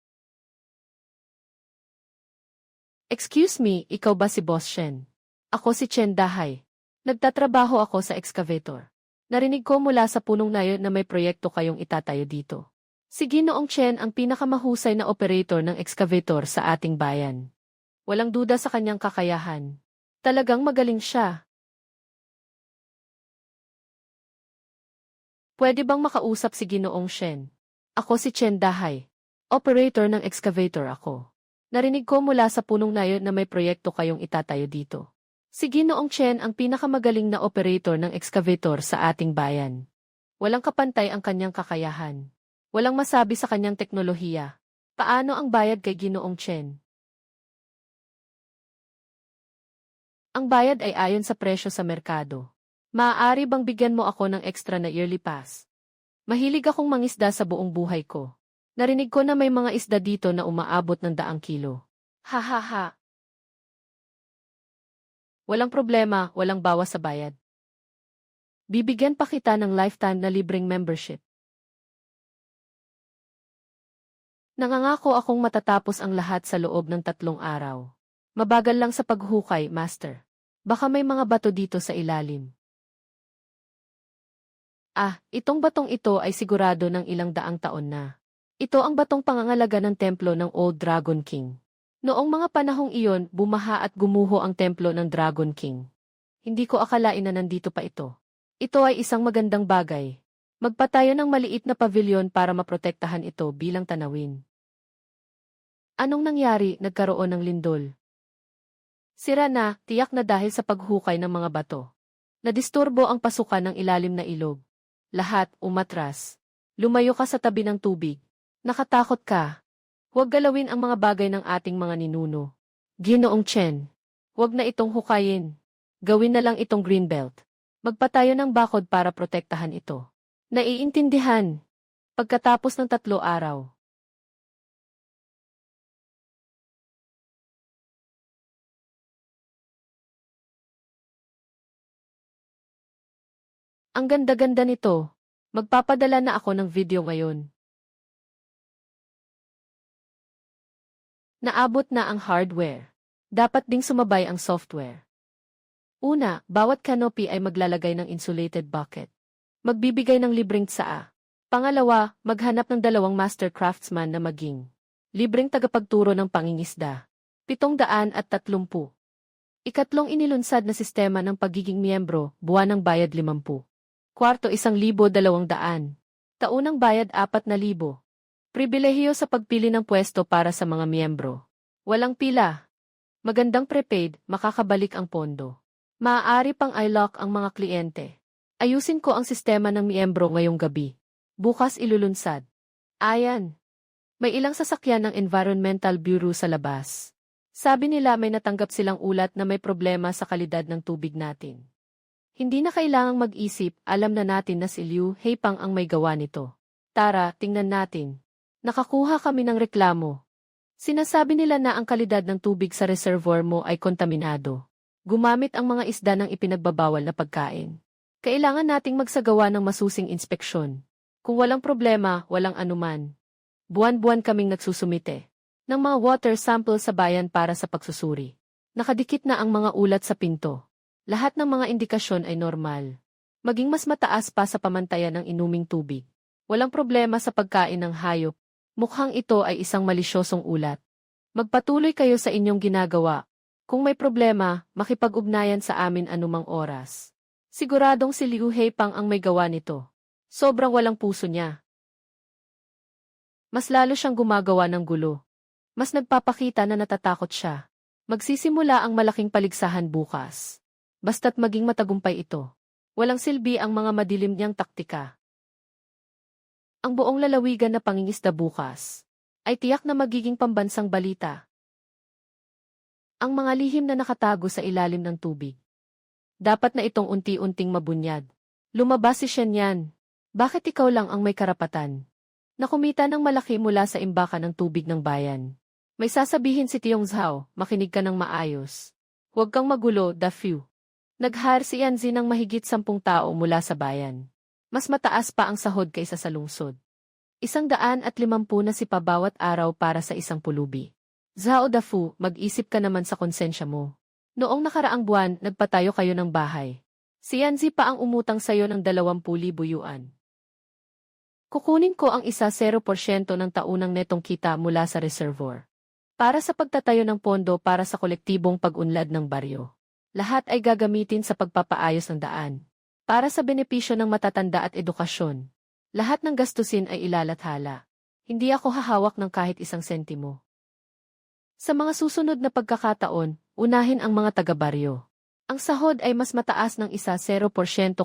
Excuse me, ikaw ba si Boss Shen? Ako si Chen Dahay. Nagtatrabaho ako sa excavator. Narinig ko mula sa punong na yun na may proyekto kayong itatayo dito. Si Ginoong Chen ang pinakamahusay na operator ng excavator sa ating bayan. Walang duda sa kanyang kakayahan. Talagang magaling siya. Pwede bang makausap si Ginoong Shen? Ako si Chen Dahay. Operator ng excavator ako. Narinig ko mula sa punong na yun na may proyekto kayong itatayo dito. Si Ginoong Chen ang pinakamagaling na operator ng excavator sa ating bayan. Walang kapantay ang kanyang kakayahan. Walang masabi sa kanyang teknolohiya. Paano ang bayad kay Ginoong Chen? Ang bayad ay ayon sa presyo sa merkado. Maaari bang bigyan mo ako ng extra na yearly pass? Mahilig akong mangisda sa buong buhay ko. Narinig ko na may mga isda dito na umaabot ng 100 kilo. Ha ha ha. Walang problema, walang bawas sa bayad. Bibigyan pa kita ng lifetime na libreng membership. Nangangako akong matatapos ang lahat sa loob ng 3 araw. Mabagal lang sa paghukay, Master. Baka may mga bato dito sa ilalim. Itong batong ito ay sigurado ng ilang daang taon na. Ito ang batong pangangalaga ng templo ng Old Dragon King. Noong mga panahong iyon, bumaha at gumuho ang templo ng Dragon King. Hindi ko akalain na nandito pa ito. Ito ay isang magandang bagay. Magpatayo ng maliit na pavilyon para maprotektahan ito bilang tanawin. Anong nangyari? Nagkaroon ng lindol. Sira na, tiyak na dahil sa paghukay ng mga bato. Nadisturbo ang pasukan ng ilalim na ilog. Lahat, umatras. Lumayo ka sa tabi ng tubig. Nakatakot ka. Huwag galawin ang mga bagay ng ating mga ninuno. Ginoong Chen, huwag na itong hukayin. Gawin na lang itong greenbelt. Magpatayo ng bakod para protektahan ito. Naiintindihan. Pagkatapos ng 3 araw. Ang ganda-ganda nito. Magpapadala na ako ng video ngayon. Naabot na ang hardware. Dapat ding sumabay ang software. Una, bawat canopy ay maglalagay ng insulated bucket. Magbibigay ng libreng tsaa. Pangalawa, maghanap ng 2 master craftsman na maging libreng tagapagturo ng pangingisda. 730. Ikatlong inilunsad na sistema ng pagiging miyembro, buwanang bayad 50. Kwarto 1,200. Taunang bayad 4,000. Pribilehiyo sa pagpili ng pwesto para sa mga miyembro. Walang pila. Magandang prepaid, makakabalik ang pondo. Maaari pang i-lock ang mga kliyente. Ayusin ko ang sistema ng miyembro ngayong gabi. Bukas ilulunsad. Ayan. May ilang sasakyan ng Environmental Bureau sa labas. Sabi nila may natanggap silang ulat na may problema sa kalidad ng tubig natin. Hindi na kailangang mag-isip, alam na natin na si Liu Heipang ang may gawa nito. Tara, tingnan natin. Nakakuha kami ng reklamo. Sinasabi nila na ang kalidad ng tubig sa reservoir mo ay kontaminado. Gumamit ang mga isda ng ipinagbabawal na pagkain. Kailangan nating magsagawa ng masusing inspeksyon. Kung walang problema, walang anuman. Buwan-buwan kaming nagsusumite ng mga water sample sa bayan para sa pagsusuri. Nakadikit na ang mga ulat sa pinto. Lahat ng mga indikasyon ay normal. Maging mas mataas pa sa pamantayan ng inuming tubig. Walang problema sa pagkain ng hayop. Mukhang ito ay isang malisyosong ulat. Magpatuloy kayo sa inyong ginagawa. Kung may problema, makipag-ugnayan sa amin anumang oras. Siguradong si Liu Heipang ang may gawa nito. Sobrang walang puso niya. Mas lalo siyang gumagawa ng gulo. Mas nagpapakita na natatakot siya. Magsisimula ang malaking paligsahan bukas. Basta't maging matagumpay ito. Walang silbi ang mga madilim niyang taktika. Ang buong lalawigan na pangingisda bukas ay tiyak na magiging pambansang balita. Ang mga lihim na nakatago sa ilalim ng tubig. Dapat na itong unti-unting mabunyag. Lumabas si Shenyan. Bakit ikaw lang ang may karapatan na kumita ng malaki mula sa imbakan ng tubig ng bayan? May sasabihin si Tiong Zhao, makinig ka ng maayos. Huwag kang magulo, Da Fu. Nag-hire si Yanzi ng mahigit 10 tao mula sa bayan. Mas mataas pa ang sahod kaysa sa lungsod. 150 na si pa bawat araw para sa isang pulubi. Zhao Da Fu, mag-isip ka naman sa konsensya mo. Noong nakaraang buwan, nagpatayo kayo ng bahay. Si Yanzi pa ang umutang sayo ng 20,000 yuan. Kukunin ko ang 0% ng taunang netong kita mula sa reservoir. Para sa pagtatayo ng pondo para sa kolektibong pag-unlad ng baryo. Lahat ay gagamitin sa pagpapaayos ng daan. Para sa benepisyo ng matatanda at edukasyon. Lahat ng gastusin ay ilalathala. Hindi ako hahawak ng kahit 1 sentimo. Sa mga susunod na pagkakataon, unahin ang mga taga-baryo. Ang sahod ay mas mataas ng 0%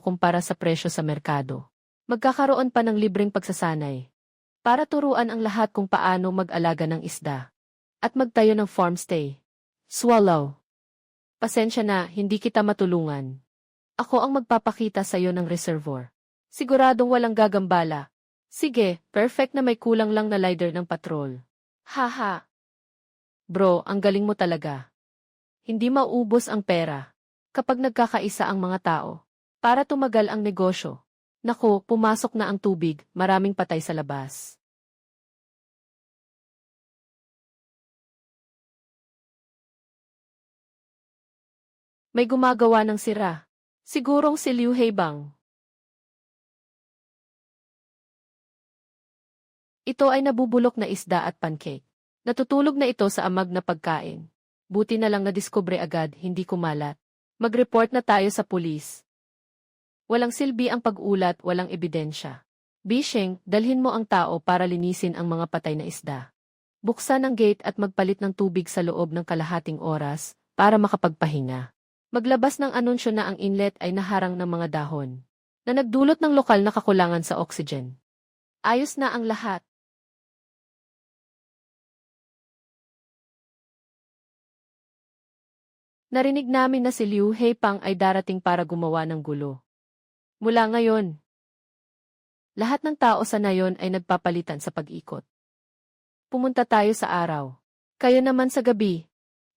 kumpara sa presyo sa merkado. Magkakaroon pa ng libreng pagsasanay. Para turuan ang lahat kung paano mag-alaga ng isda. At magtayo ng farmstay. Swallow. Pasensya na, hindi kita matulungan. Ako ang magpapakita sa iyo ng reservoir. Siguradong walang gagambala. Sige, perfect na may kulang lang na leader ng patrol. Haha. Bro, ang galing mo talaga. Hindi mauubos ang pera kapag nagkakaisa ang mga tao. Para tumagal ang negosyo. Naku, pumasok na ang tubig, maraming patay sa labas. May gumagawa ng sira. Sigurong si Liu Heibang. Ito ay nabubulok na isda at pancake. Natutulog na ito sa amag na pagkain. Buti na lang nadiskubre agad, hindi kumalat. Mag-report na tayo sa pulis. Walang silbi ang pag-ulat, walang ebidensya. Bisheng, dalhin mo ang tao para linisin ang mga patay na isda. Buksan ang gate at magpalit ng tubig sa loob ng kalahating oras para makapagpahinga. Maglabas ng anunsyo na ang inlet ay naharang ng mga dahon na nagdulot ng lokal na kakulangan sa oxygen. Ayos na ang lahat. Narinig namin na si Liu Heipang ay darating para gumawa ng gulo. Mula ngayon, lahat ng tao sa nayon ay nagpapalitan sa pag-ikot. Pumunta tayo sa araw. Kayo naman sa gabi.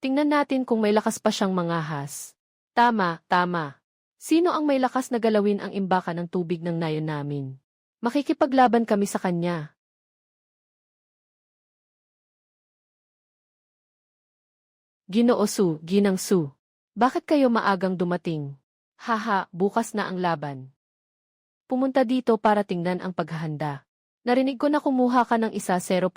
Tingnan natin kung may lakas pa siyang mangahas. Tama, tama. Sino ang may lakas na galawin ang imbakan ng tubig ng nayon namin? Makikipaglaban kami sa kanya. Ginoo Su, Ginang Su. Bakit kayo maagang dumating? Haha, bukas na ang laban. Pumunta dito para tingnan ang paghahanda. Narinig ko na kumuha ka ng 0%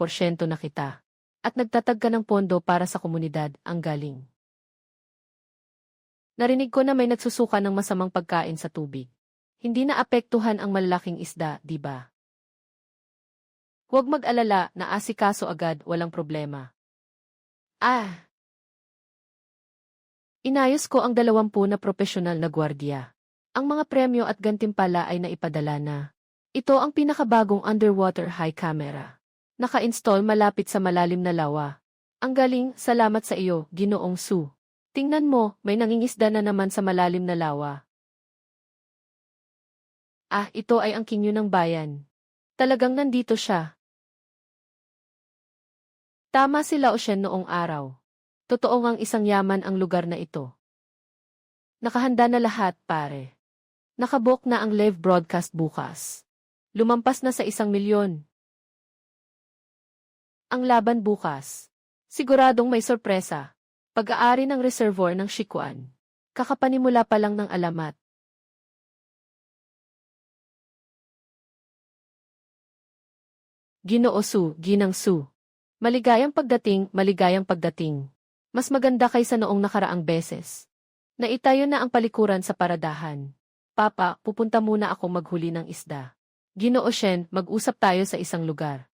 na kita. At nagtatag ka ng pondo para sa komunidad, ang galing. Narinig ko na may nagsusuka ng masamang pagkain sa tubig. Hindi na apektuhan ang malalaking isda, di ba? Huwag mag-alala, naasikaso agad, walang problema. Inayos ko ang 20 na propesyonal na gwardiya. Ang mga premyo at gantimpala ay naipadala na. Ito ang pinakabagong underwater high camera. Naka-install malapit sa malalim na lawa. Ang galing, salamat sa iyo, Ginoong Su. Tingnan mo, may nangingisda na naman sa malalim na lawa. Ito ay ang kinyo ng bayan. Talagang nandito siya. Tama si Lao Shen noong araw. Totoo ngang isang yaman ang lugar na ito. Nakahanda na lahat, pare. Nakabook na ang live broadcast bukas. Lumampas na sa 1,000,000. Ang laban bukas. Siguradong may sorpresa. Pag-aari ng reservoir ng Shikuan. Kakapanimula pa lang ng alamat. Ginoo Su, Ginang Su. Maligayang pagdating, maligayang pagdating. Mas maganda kaysa noong nakaraang beses. Naitayo na ang palikuran sa paradahan. Papa, pupunta muna ako maghuli ng isda. Ginoo Shen, mag-usap tayo sa isang lugar.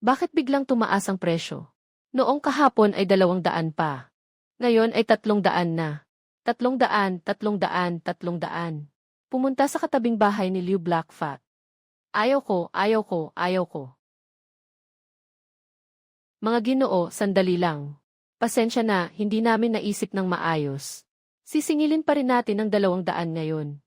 Bakit biglang tumaas ang presyo? Noong kahapon ay 200 pa. Ngayon ay 300 na. 300. Pumunta sa katabing bahay ni Liu Blackfat. Ayaw ko. Mga Ginoo, sandali lang. Pasensya na, hindi namin naisip ng maayos. Sisingilin pa rin natin ang 200 ngayon.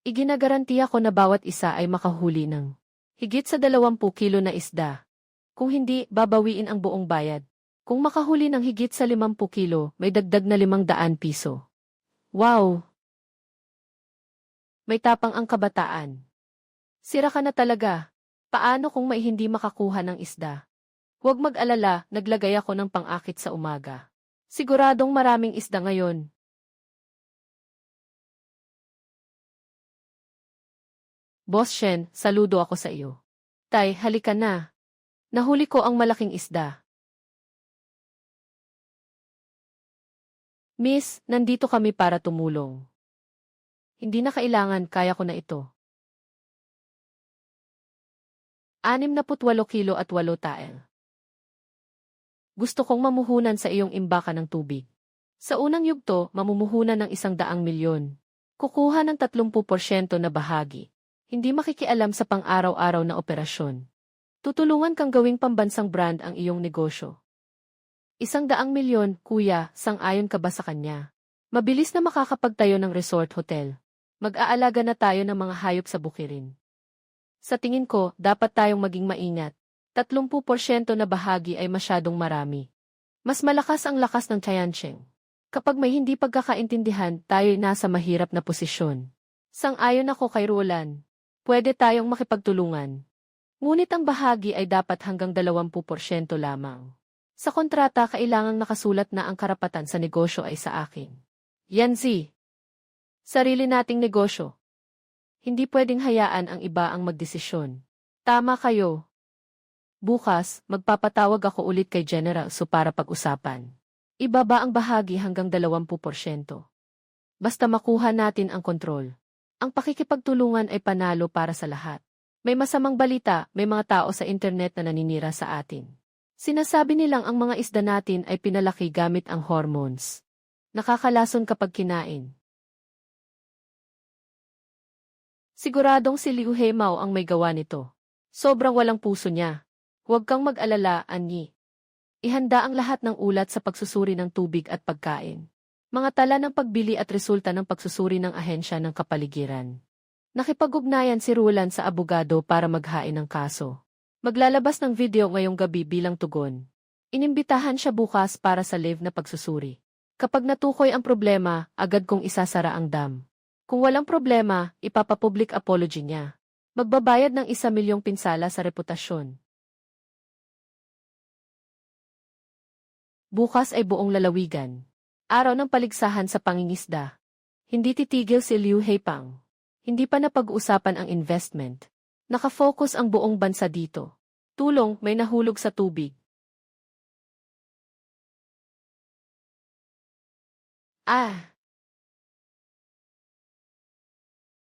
Iginagarantiya ko na bawat isa ay makahuli ng higit sa 20 kilo na isda. Kung hindi, babawiin ang buong bayad. Kung makahuli ng higit sa 50 kilo, may dagdag na 500 piso. Wow! May tapang ang kabataan. Sira ka na talaga. Paano kung may hindi makakuha ng isda? Huwag mag-alala, naglagay ako ng pang-akit sa umaga. Siguradong maraming isda ngayon. Boss Shen, saludo ako sa iyo. Tay, halika na. Nahuli ko ang malaking isda. Miss, nandito kami para tumulong. Hindi na kailangan, kaya ko na ito. 68 kilo at 8 tael. Gusto kong mamuhunan sa iyong imbakan ng tubig. Sa unang yugto, mamumuhunan ng 100 milyon. Kukuha ng 30% na bahagi. Hindi makikialam sa pang-araw-araw na operasyon. Tutulungan kang gawing pambansang brand ang iyong negosyo. 100 milyon, kuya, sang-ayon ka ba sa kanya? Mabilis na makakapagtayo ng resort hotel. Mag-aalaga na tayo ng mga hayop sa bukirin. Sa tingin ko, dapat tayong maging maingat. 30% na bahagi ay masyadong marami. Mas malakas ang lakas ng Tiancheng. Kapag may hindi pagkakaintindihan, tayo'y nasa mahirap na posisyon. Sang-ayon ako kay Roland. Pwede tayong makipagtulungan. Ngunit ang bahagi ay dapat hanggang 20% lamang. Sa kontrata, kailangang nakasulat na ang karapatan sa negosyo ay sa akin. Yanzi. Sarili nating negosyo. Hindi pwedeng hayaan ang iba ang magdesisyon. Tama kayo. Bukas, magpapatawag ako ulit kay General Su para pag-usapan. Ibaba ang bahagi hanggang 20%. Basta makuha natin ang kontrol. Ang pakikipagtulungan ay panalo para sa lahat. May masamang balita, may mga tao sa internet na naninira sa atin. Sinasabi nilang ang mga isda natin ay pinalaki gamit ang hormones. Nakakalason kapag kinain. Siguradong si Liu Heimao ang may gawa nito. Sobrang walang puso niya. Huwag kang mag-alala, Anyi. Ihanda ang lahat ng ulat sa pagsusuri ng tubig at pagkain. Mga tala ng pagbili at resulta ng pagsusuri ng ahensya ng kapaligiran. Nakipag-ugnayan si Roland sa abogado para maghain ng kaso. Maglalabas ng video ngayong gabi bilang tugon. Inimbitahan siya bukas para sa live na pagsusuri. Kapag natukoy ang problema, agad kong isasara ang dam. Kung walang problema, ipapapublic apology niya. Magbabayad ng 1 milyong pinsala sa reputasyon. Bukas ay buong lalawigan. Araw ng paligsahan sa pangingisda. Hindi titigil si Liu Heipang. Hindi pa napag-uusapan ang investment. Nakafocus ang buong bansa dito. Tulong, may nahulog sa tubig.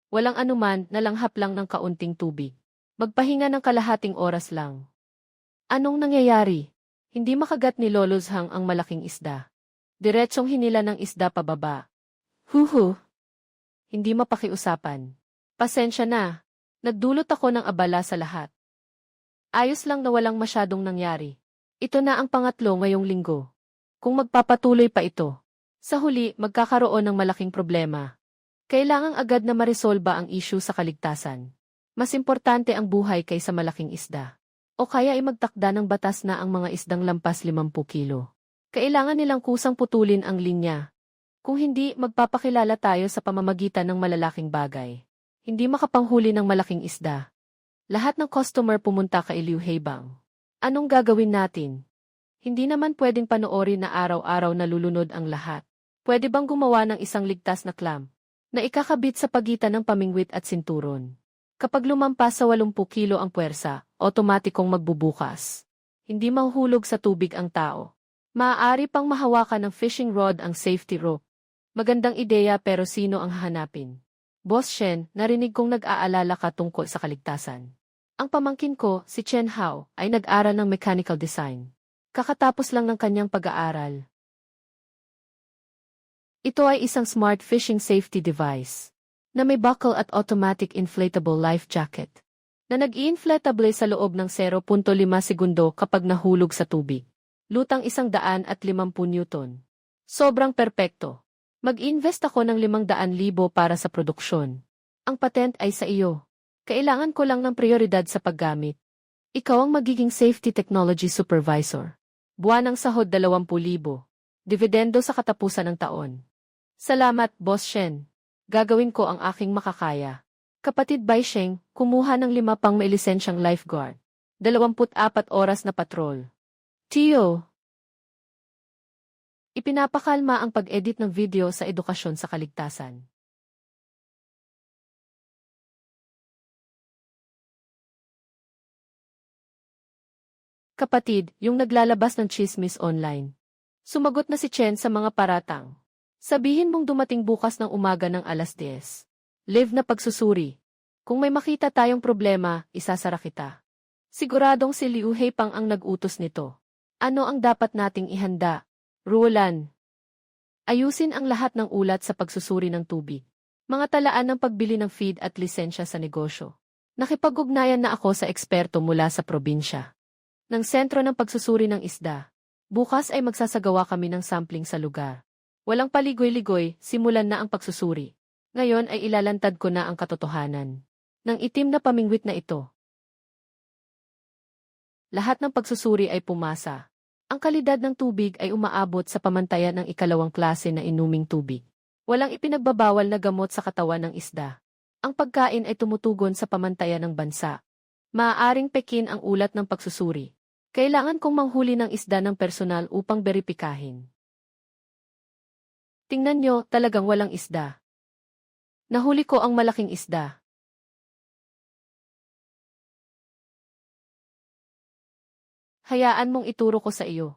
Walang anuman, nalanghap lang ng kaunting tubig. Magpahinga ng kalahating oras lang. Anong nangyayari? Hindi makagat ni Lolos Hang ang malaking isda. Diretsong hinila ng isda pababa. Huhu! Hindi mapakiusapan. Pasensya na. Nagdulot ako ng abala sa lahat. Ayos lang na walang masyadong nangyari. Ito na ang pangatlo ngayong linggo. Kung magpapatuloy pa ito, sa huli magkakaroon ng malaking problema. Kailangang agad na maresolba ang issue sa kaligtasan. Mas importante ang buhay kaysa malaking isda. O kaya ay magtakda ng batas na ang mga isdang lampas 50 kilo. Kailangan nilang kusang putulin ang linya. Kung hindi, magpapakilala tayo sa pamamagitan ng malalaking bagay. Hindi makapanghuli ng malaking isda. Lahat ng customer pumunta kay Liu Heibang. Anong gagawin natin? Hindi naman pwedeng panoorin na araw-araw nalulunod ang lahat. Pwede bang gumawa ng isang ligtas na clamp na ikakabit sa pagitan ng pamingwit at sinturon? Kapag lumampas sa 80 kilo ang puwersa, otomatikong magbubukas. Hindi mahuhulog sa tubig ang tao. Maaari pang mahawakan ng fishing rod ang safety rope. Magandang ideya pero sino ang hahanapin? Boss Shen, narinig kong nag-aalala ka tungkol sa kaligtasan. Ang pamangkin ko, si Chen Hao, ay nag-aral ng mechanical design. Kakatapos lang ng kanyang pag-aaral. Ito ay isang smart fishing safety device na may buckle at automatic inflatable life jacket na nag-i-inflatable sa loob ng 0.5 segundo kapag nahulog sa tubig. Lutang 150 Newton. Sobrang perpekto. Mag-invest ako ng 500,000 para sa produksyon. Ang patent ay sa iyo. Kailangan ko lang ng prioridad sa paggamit. Ikaw ang magiging safety technology supervisor. Buwan ng sahod 20,000. Dividendo sa katapusan ng taon. Salamat, Boss Shen. Gagawin ko ang aking makakaya. Kapatid Bai Sheng, kumuha ng 5 pang may lisensyang lifeguard. 24 oras na patrol. Tio. Ipinapakalma ang pag-edit ng video sa edukasyon sa kaligtasan. Kapatid, yung naglalabas ng chismis online. Sumagot na si Chen sa mga paratang. Sabihin mong dumating bukas ng umaga ng alas 10. Live na pagsusuri. Kung may makita tayong problema, isasara kita. Siguradong si Liu Heipang ang nag-utos nito. Ano ang dapat nating ihanda? Rulan. Ayusin ang lahat ng ulat sa pagsusuri ng tubig. Mga talaan ng pagbili ng feed at lisensya sa negosyo. Nakipag-ugnayan na ako sa eksperto mula sa probinsya. Ng sentro ng pagsusuri ng isda. Bukas ay magsasagawa kami ng sampling sa lugar. Walang paligoy-ligoy, simulan na ang pagsusuri. Ngayon ay ilalantad ko na ang katotohanan. Ng itim na pamingwit na ito. Lahat ng pagsusuri ay pumasa. Ang kalidad ng tubig ay umaabot sa pamantayan ng 2nd klase na inuming tubig. Walang ipinagbabawal na gamot sa katawan ng isda. Ang pagkain ay tumutugon sa pamantayan ng bansa. Maaaring pekin ang ulat ng pagsusuri. Kailangan kong manghuli ng isda ng personal upang beripikahin. Tingnan nyo, talagang walang isda. Nahuli ko ang malaking isda. Hayaan mong ituro ko sa iyo.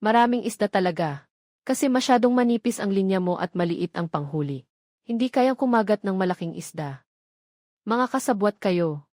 Maraming isda talaga. Kasi masyadong manipis ang linya mo at maliit ang panghuli. Hindi kayang kumagat ng malaking isda. Mga kasabwat kayo.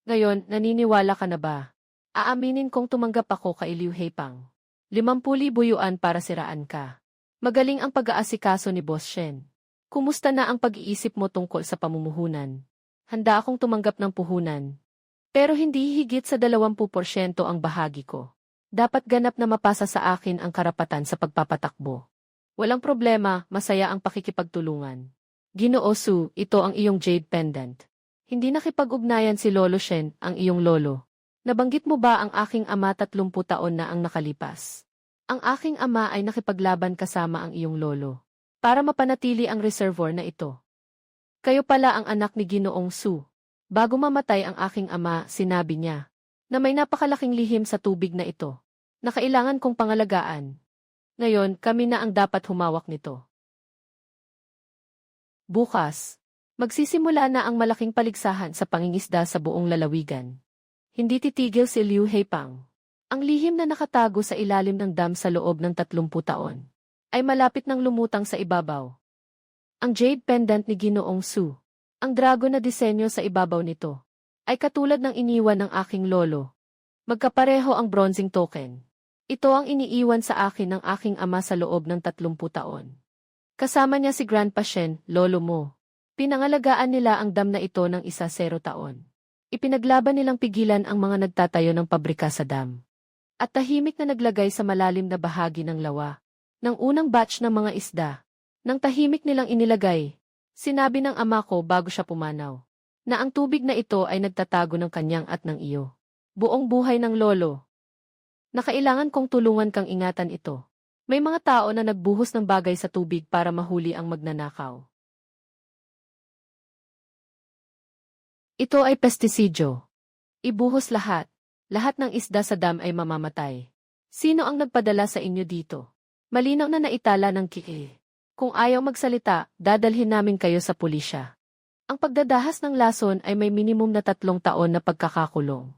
Ngayon, naniniwala ka na ba? Aaminin kong tumanggap ako kay Liu Heipang. 50,000 yuan para siraan ka. Magaling ang pag-aasikaso ni Boss Shen. Kumusta na ang pag-iisip mo tungkol sa pamumuhunan? Handa akong tumanggap ng puhunan. Pero hindi higit sa 20% ang bahagi ko. Dapat ganap na mapasa sa akin ang karapatan sa pagpapatakbo. Walang problema, masaya ang pakikipagtulungan. Ginoo Su, ito ang iyong jade pendant. Hindi nakipag-ugnayan si Lolo Shen, ang iyong lolo. Nabanggit mo ba ang aking ama 30 taon na ang nakalipas? Ang aking ama ay nakipaglaban kasama ang iyong lolo. Para mapanatili ang reservoir na ito. Kayo pala ang anak ni Ginoong Su. Bago mamatay ang aking ama, sinabi niya na may napakalaking lihim sa tubig na ito, na kailangan kong pangalagaan. Ngayon, kami na ang dapat humawak nito. Bukas, magsisimula na ang malaking paligsahan sa pangingisda sa buong lalawigan. Hindi titigil si Liu Heipang. Ang lihim na nakatago sa ilalim ng dam sa loob ng 30 taon, ay malapit nang lumutang sa ibabaw. Ang jade pendant ni Ginoong Su, ang dragon na disenyo sa ibabaw nito, ay katulad ng iniwan ng aking lolo. Magkapareho ang bronzing token. Ito ang iniiwan sa akin ng aking ama sa loob ng 30 taon. Kasama niya si Grandpa Shen, lolo mo. Pinangalagaan nila ang dam na ito ng 0 taon. Ipinaglaban nilang pigilan ang mga nagtatayo ng pabrika sa dam. At tahimik na naglagay sa malalim na bahagi ng lawa, ng unang batch ng mga isda. Nang tahimik nilang inilagay, sinabi ng ama ko bago siya pumanaw, na ang tubig na ito ay nagtatago ng kanyang at ng iyo. Buong buhay ng lolo. Na kailangan kong tulungan kang ingatan ito. May mga tao na nagbuhos ng bagay sa tubig para mahuli ang magnanakaw. Ito ay pestisidyo. Ibuhos lahat. Lahat ng isda sa dam ay mamamatay. Sino ang nagpadala sa inyo dito? Malinaw na naitala ng kiki. Kung ayaw magsalita, dadalhin namin kayo sa pulisya. Ang pagdadahas ng lason ay may minimum na 3 taon na pagkakakulong.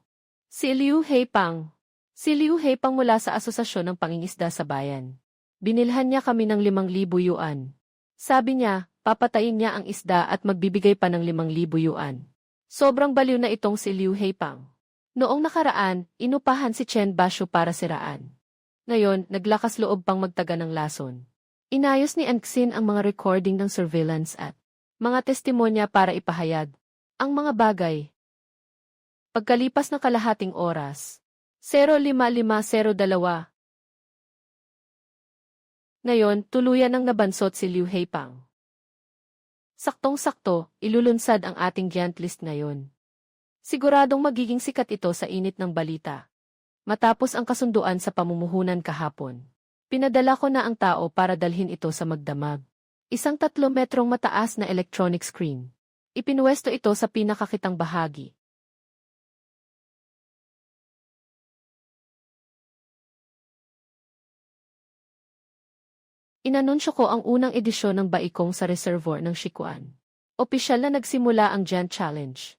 Si Liu Heipang. Si Liu Heipang mula sa Asosasyon ng Pangingisda sa Bayan. Binilhan niya kami ng 5,000 yuan. Sabi niya, papatayin niya ang isda at magbibigay pa ng 5,000 yuan. Sobrang baliw na itong si Liu Heipang. Noong nakaraan, inupahan si Chen Basho para siraan. Ngayon, naglakas loob pang magtaga ng lason. Inayos ni Anxin ang mga recording ng surveillance at mga testimonya para ipahayag ang mga bagay. Pagkalipas ng kalahating oras, 05:55:02. Ngayon, tuluyan ng nabansot si Liu Heipang. Saktong-sakto, ilulunsad ang ating giant list ngayon. Siguradong magiging sikat ito sa init ng balita. Matapos ang kasunduan sa pamumuhunan kahapon, pinadala ko na ang tao para dalhin ito sa magdamag. Isang 3 metrong mataas na electronic screen. Ipinuwesto ito sa pinakakitang bahagi. Inanunsyo ko ang unang edisyon ng Baikong sa reservoir ng Siquan. Opisyal na nagsimula ang Giant Challenge.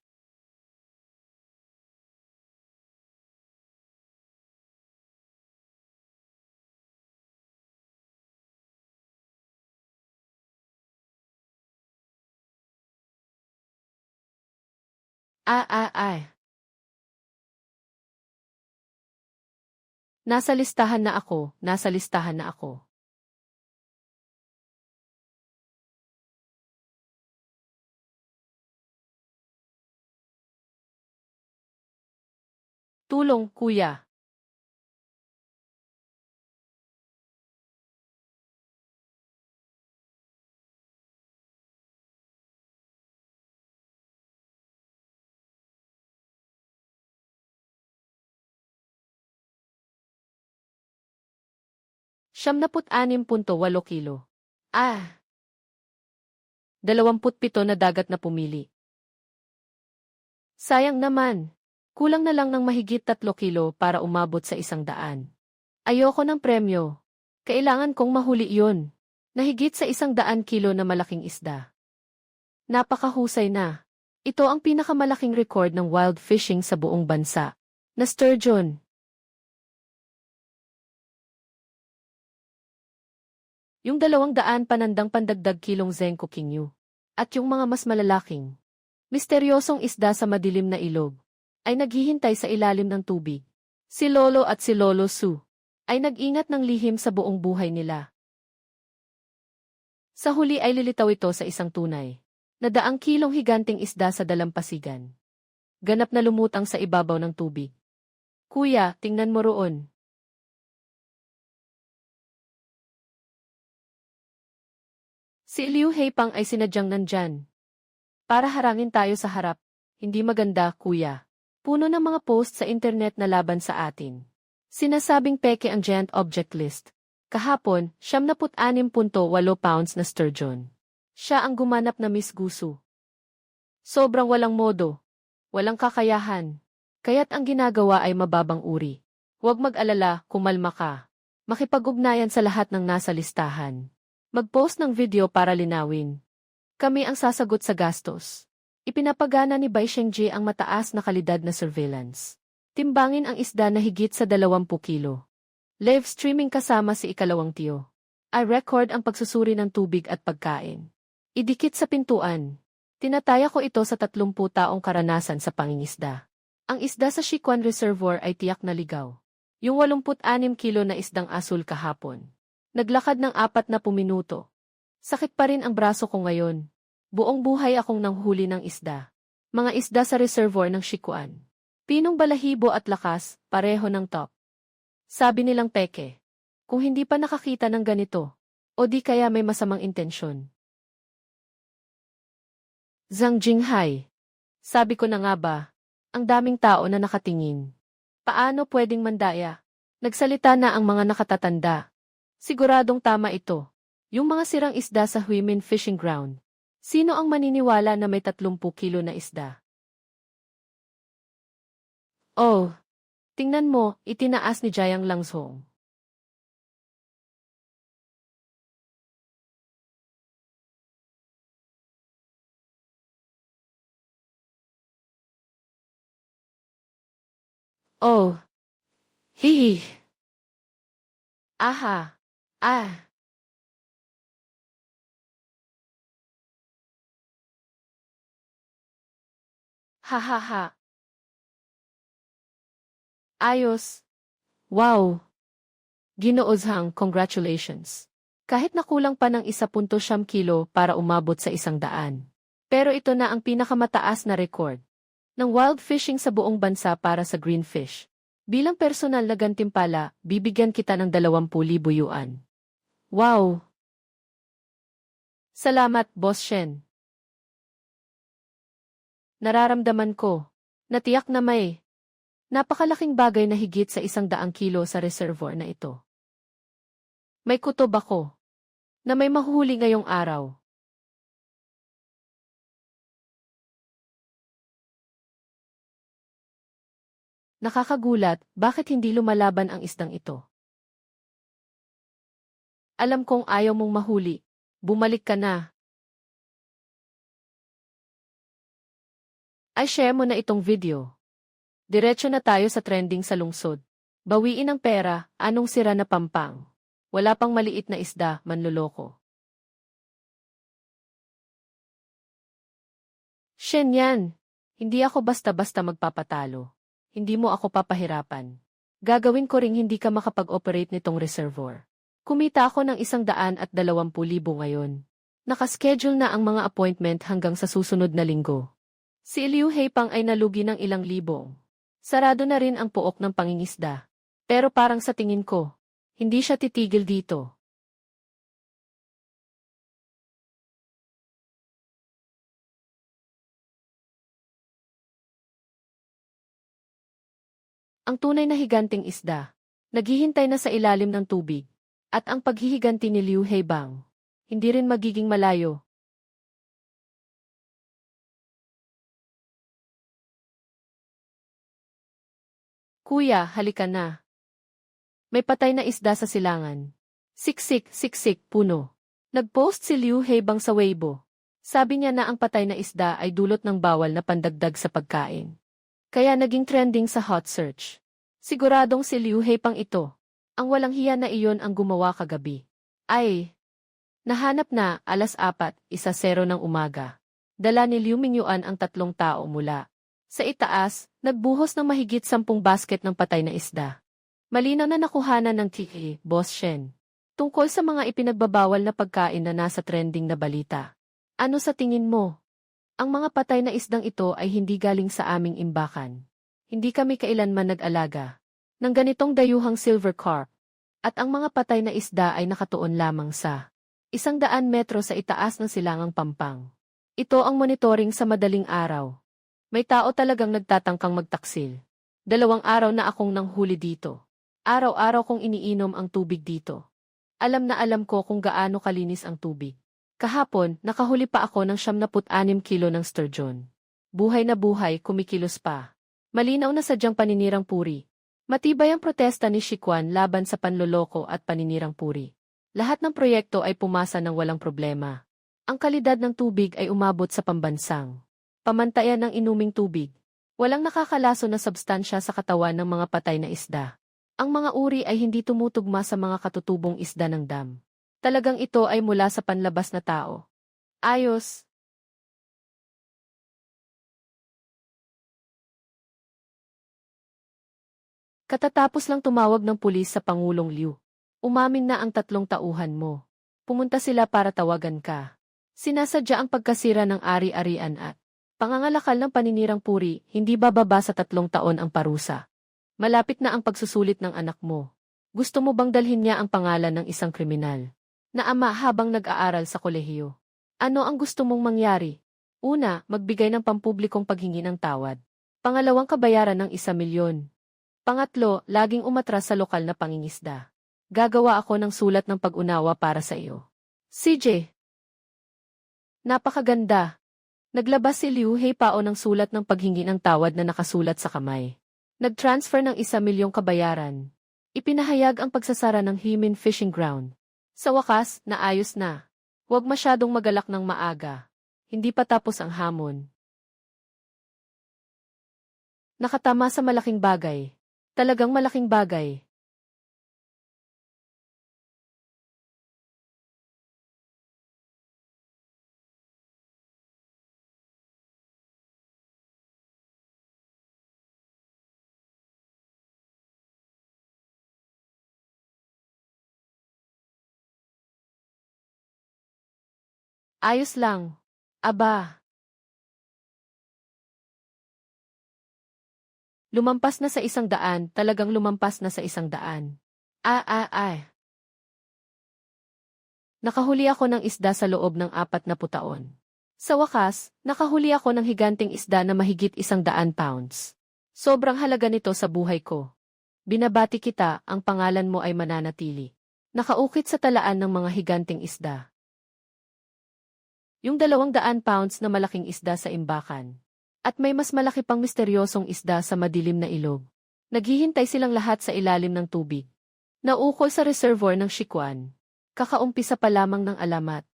Nasa listahan na ako. Tulong, kuya. ₱76.8 kilo. 27 na dagat na pumili. Sayang naman. Kulang na lang ng mahigit 3 kilo para umabot sa 100. Ayoko ng premyo. Kailangan kong mahuli iyon. Nahigit sa 100 kilo na malaking isda. Napakahusay na. Ito ang pinakamalaking record ng wild fishing sa buong bansa. Na sturgeon. Yung 200 panandang pandagdag kilong Zenko Kingyu. At yung mga mas malalaking, misteryosong isda sa madilim na ilog, ay naghihintay sa ilalim ng tubig. Si Lolo at si Lolo Su ay nag-ingat ng lihim sa buong buhay nila. Sa huli ay lilitaw ito sa isang tunay na 100 kilong higanting isda sa dalampasigan. Ganap na lumutang sa ibabaw ng tubig. Kuya, tingnan mo roon. Si Liu Heipang ay sinadyang nandyan. Para harangin tayo sa harap. Hindi maganda, kuya. Puno ng mga post sa internet na laban sa atin. Sinasabing peke ang giant object list. Kahapon, 76.8 pounds na sturgeon. Siya ang gumanap na Miss Gusu. Sobrang walang modo. Walang kakayahan. Kaya't ang ginagawa ay mababang uri. Huwag mag-alala, kumalma ka. Makipag-ugnayan sa lahat ng nasa listahan. Mag-post ng video para linawin. Kami ang sasagot sa gastos. Ipinapagana ni Bai Shengji ang mataas na kalidad na surveillance. Timbangin ang isda na higit sa 20 kilo. Live streaming kasama si ikalawang tiyo. Ay record ang pagsusuri ng tubig at pagkain. Idikit sa pintuan. Tinataya ko ito sa 30 taong karanasan sa pangingisda. Ang isda sa Siquan Reservoir ay tiyak na ligaw. Yung 86 kilo na isdang asul kahapon. Naglakad ng 40 minuto. Sakit pa rin ang braso ko ngayon. Buong buhay akong nanghuli ng isda. Mga isda sa reservoir ng Siquan. Pinong balahibo at lakas, pareho ng top. Sabi nilang peke. Kung hindi pa nakakita ng ganito, o di kaya may masamang intensyon. Zhang Jinghai. Sabi ko na nga ba, ang daming tao na nakatingin. Paano pwedeng mandaya? Nagsalita na ang mga nakatatanda. Siguradong tama ito. Yung mga sirang isda sa Huimin Fishing Ground. Sino ang maniniwala na may 30 kilo na isda? Oh, tingnan mo, itinaas ni Jiang Langzhong. Oh, hihi. Aha, Ha ha ha. Ayos. Wow. Ginoozhang, congratulations. Kahit nakulang pa ng 1.5 kilo para umabot sa 100. Pero ito na ang pinakamataas na record ng wild fishing sa buong bansa para sa greenfish. Bilang personal na gantimpala, bibigyan kita ng 20,000 yuan. Wow! Salamat, Boss Shen. Nararamdaman ko. Natiyak na may napakalaking bagay na higit sa 100 kilo sa reservoir na ito. May kutob ako na may mahuhuli ngayong araw. Nakakagulat, bakit hindi lumalaban ang isdang ito? Alam kong ayaw mong mahuli. Bumalik ka na. Ay share mo na itong video. Diretso na tayo sa trending sa lungsod. Bawiin ang pera, anong sira na pampang. Wala pang maliit na isda, manloloko. Shen yan. Hindi ako basta-basta magpapatalo. Hindi mo ako papahirapan. Gagawin ko ring hindi ka makapag-operate nitong reservoir. Kumita ako ng 120,000 ngayon. Nakaschedule na ang mga appointment hanggang sa susunod na linggo. Si Liu Heipang ay nalugi ng ilang libong. Sarado na rin ang pook ng pangingisda. Pero parang sa tingin ko, hindi siya titigil dito. Ang tunay na higanting isda, naghihintay na sa ilalim ng tubig. At ang paghihiganti ni Liu Heibang, hindi rin magiging malayo. Kuya, halika na. May patay na isda sa silangan. Siksik, siksik, puno. Nag-post si Liu Heibang sa Weibo. Sabi niya na ang patay na isda ay dulot ng bawal na pandagdag sa pagkain. Kaya naging trending sa hot search. Siguradong si Liu Heipang ito. Ang walang hiya na iyon ang gumawa kagabi. Ay, nahanap na, 4:00 ng umaga. Dala ni Liu Mingyuan ang 3 tao mula sa itaas, nagbuhos ng mahigit 10 basket ng patay na isda. Malinaw na nakuhanan ng TK, Boss Shen. Tungkol sa mga ipinagbabawal na pagkain na nasa trending na balita. Ano sa tingin mo? Ang mga patay na isdang ito ay hindi galing sa aming imbakan. Hindi kami kailanman nag-alaga ng ganitong dayuhang silver carp. At ang mga patay na isda ay nakatuon lamang sa 100 metro sa itaas ng silangang Pampang. Ito ang monitoring sa madaling araw. May tao talagang nagtatangkang magtaksil. 2 araw na akong nanghuli dito. Araw-araw kong iniinom ang tubig dito. Alam na alam ko kung gaano kalinis ang tubig. Kahapon, nakahuli pa ako ng 76 kilo ng sturgeon. Buhay na buhay, kumikilos pa. Malinaw na sadyang paninirang puri. Matibay ang protesta ni Shikwan laban sa panloloko at paninirang puri. Lahat ng proyekto ay pumasa ng walang problema. Ang kalidad ng tubig ay umabot sa pambansang pamantayan ng inuming tubig. Walang nakakalaso na substansya sa katawan ng mga patay na isda. Ang mga uri ay hindi tumutugma sa mga katutubong isda ng dam. Talagang ito ay mula sa panlabas na tao. Ayos. Katatapos lang tumawag ng pulis sa Pangulong Liu. Umamin na ang 3 tauhan mo. Pumunta sila para tawagan ka. Sinasadya ang pagkasira ng ari-arian at pangangalakal ng paninirang puri, hindi bababa sa 3 taon ang parusa. Malapit na ang pagsusulit ng anak mo. Gusto mo bang dalhin niya ang pangalan ng isang kriminal na ama habang nag-aaral sa kolehiyo? Ano ang gusto mong mangyari? Una, magbigay ng pampublikong paghingi ng tawad. Pangalawang, kabayaran ng 1 milyon. Pangatlo, laging umatras sa lokal na pangingisda. Gagawa ako ng sulat ng pag-unawa para sa iyo. CJ. Napakaganda. Naglabas si Liu Heipao ng sulat ng paghingi ng tawad na nakasulat sa kamay. Nag-transfer ng 1 milyong kabayaran. Ipinahayag ang pagsasara ng Himin Fishing Ground. Sa wakas, naayos na. Huwag masyadong magalak ng maaga. Hindi pa tapos ang hamon. Nakatama sa malaking bagay. Talagang malaking bagay. Ayos lang. Aba, lumampas na sa 100, talagang lumampas na sa 100. Ay. Nakahuli ako ng isda sa loob ng 40 taon. Sa wakas, nakahuli ako ng higanting isda na mahigit 100 pounds. Sobrang halaga nito sa buhay ko. Binabati kita, ang pangalan mo ay mananatili. Nakaukit sa talaan ng mga higanting isda. Yung 200 pounds na malaking isda sa imbakan. At may mas malaki pang misteryosong isda sa madilim na ilog. Naghihintay silang lahat sa ilalim ng tubig. Naukol sa reservoir ng Shikuan. Kakaumpisa pa lamang ng alamat.